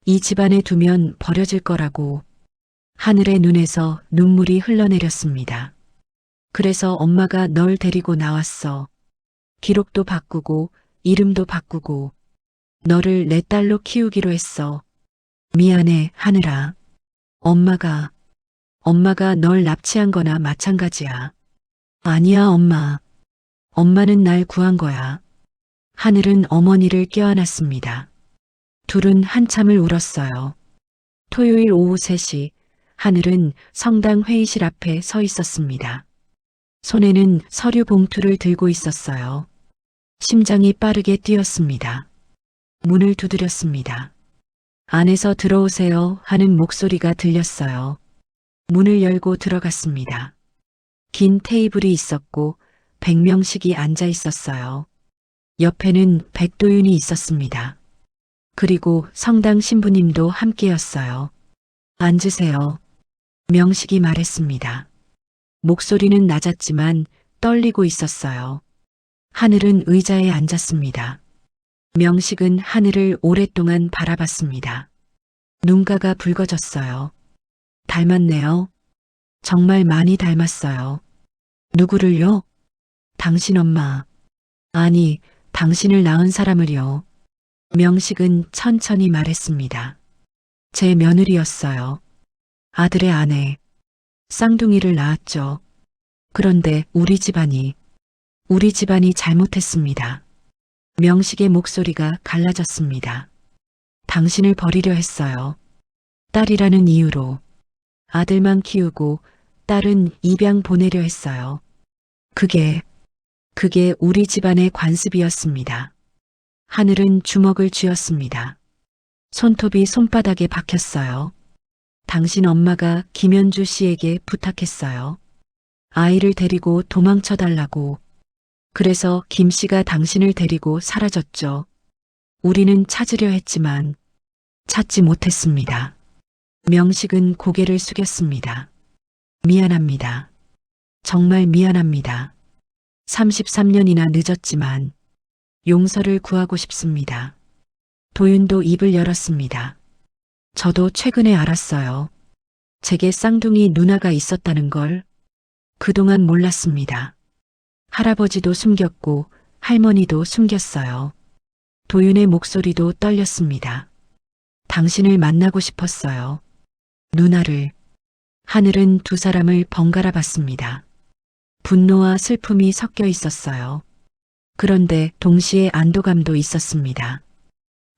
이 집안에 두면 버려질 거라고. 하늘의 눈에서 눈물이 흘러내렸습니다. 그래서 엄마가 널 데리고 나왔어. 기록도 바꾸고 이름도 바꾸고 너를 내 딸로 키우기로 했어. 미안해, 하늘아. 엄마가 널 납치한 거나 마찬가지야. 아니야, 엄마. 엄마는 날 구한 거야. 하늘은 어머니를 껴안았습니다. 둘은 한참을 울었어요. 토요일 오후 3시, 하늘은 성당 회의실 앞에 서 있었습니다. 손에는 서류 봉투를 들고 있었어요. 심장이 빠르게 뛰었습니다. 문을 두드렸습니다. 안에서 들어오세요 하는 목소리가 들렸어요. 문을 열고 들어갔습니다. 긴 테이블이 있었고 백명식이 앉아 있었어요. 옆에는 백도윤이 있었습니다. 그리고 성당 신부님도 함께였어요. 앉으세요. 명식이 말했습니다. 목소리는 낮았지만 떨리고 있었어요. 하늘은 의자에 앉았습니다. 명식은 하늘을 오랫동안 바라봤습니다. 눈가가 붉어졌어요. 닮았네요. 정말 많이 닮았어요. 누구를요? 당신 엄마. 아니, 당신을 낳은 사람을요. 명식은 천천히 말했습니다. 제 며느리였어요. 아들의 아내. 쌍둥이를 낳았죠. 그런데 우리 집안이 잘못했습니다. 명식의 목소리가 갈라졌습니다. 당신을 버리려 했어요. 딸이라는 이유로. 아들만 키우고 딸은 입양 보내려 했어요. 그게 우리 집안의 관습이었습니다. 하늘은 주먹을 쥐었습니다. 손톱이 손바닥에 박혔어요. 당신 엄마가 김현주 씨에게 부탁했어요. 아이를 데리고 도망쳐 달라고. 그래서 김 씨가 당신을 데리고 사라졌죠. 우리는 찾으려 했지만 찾지 못했습니다. 명식은 고개를 숙였습니다. 미안합니다. 정말 미안합니다. 33년이나 늦었지만 용서를 구하고 싶습니다. 도윤도 입을 열었습니다. 저도 최근에 알았어요. 제게 쌍둥이 누나가 있었다는 걸 그동안 몰랐습니다. 할아버지도 숨겼고 할머니도 숨겼어요. 도윤의 목소리도 떨렸습니다. 당신을 만나고 싶었어요. 누나를. 하늘은 두 사람을 번갈아 봤습니다. 분노와 슬픔이 섞여 있었어요. 그런데 동시에 안도감도 있었습니다.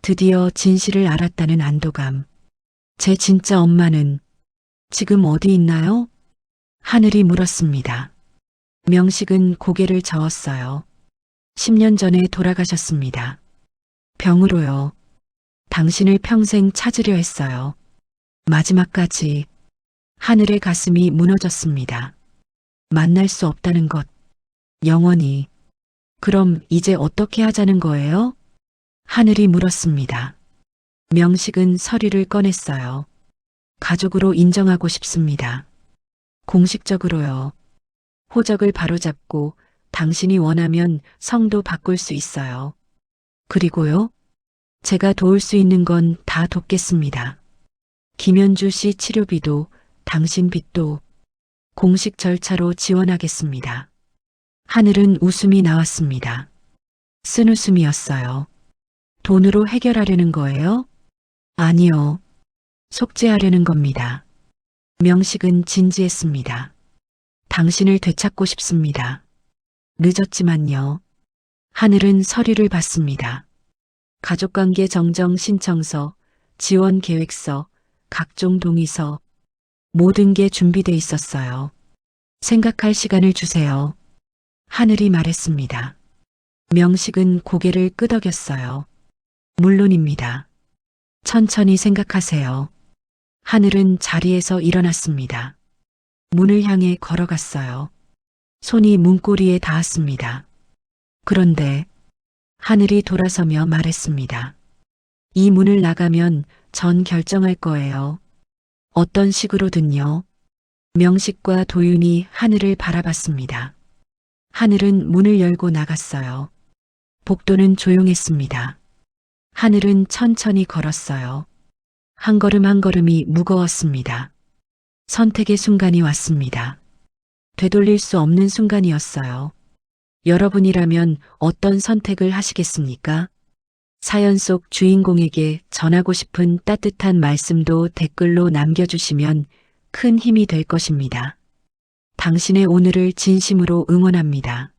드디어 진실을 알았다는 안도감. 제 진짜 엄마는 지금 어디 있나요? 하늘이 물었습니다. 명식은 고개를 저었어요. 10년 전에 돌아가셨습니다. 병으로요. 당신을 평생 찾으려 했어요. 마지막까지. 하늘의 가슴이 무너졌습니다. 만날 수 없다는 것. 영원히. 그럼 이제 어떻게 하자는 거예요? 하늘이 물었습니다. 명식은 서류를 꺼냈어요. 가족으로 인정하고 싶습니다. 공식적으로요. 호적을 바로잡고 당신이 원하면 성도 바꿀 수 있어요. 그리고요. 제가 도울 수 있는 건 다 돕겠습니다. 김현주 씨 치료비도 당신 빚도 공식 절차로 지원하겠습니다. 하늘은 웃음이 나왔습니다. 쓴웃음이었어요. 돈으로 해결하려는 거예요? 아니요. 속죄하려는 겁니다. 명식은 진지했습니다. 당신을 되찾고 싶습니다. 늦었지만요. 하늘은 서류를 받습니다. 가족관계 정정 신청서, 지원 계획서, 각종 동의서, 모든 게 준비돼 있었어요. 생각할 시간을 주세요. 하늘이 말했습니다. 명식은 고개를 끄덕였어요. 물론입니다. 천천히 생각하세요. 하늘은 자리에서 일어났습니다. 문을 향해 걸어갔어요. 손이 문고리에 닿았습니다. 그런데 하늘이 돌아서며 말했습니다. 이 문을 나가면 전 결정할 거예요. 어떤 식으로든요. 명식과 도윤이 하늘을 바라봤습니다. 하늘은 문을 열고 나갔어요. 복도는 조용했습니다. 하늘은 천천히 걸었어요. 한 걸음 한 걸음이 무거웠습니다. 선택의 순간이 왔습니다. 되돌릴 수 없는 순간이었어요. 여러분이라면 어떤 선택을 하시겠습니까? 사연 속 주인공에게 전하고 싶은 따뜻한 말씀도 댓글로 남겨주시면 큰 힘이 될 것입니다. 당신의 오늘을 진심으로 응원합니다.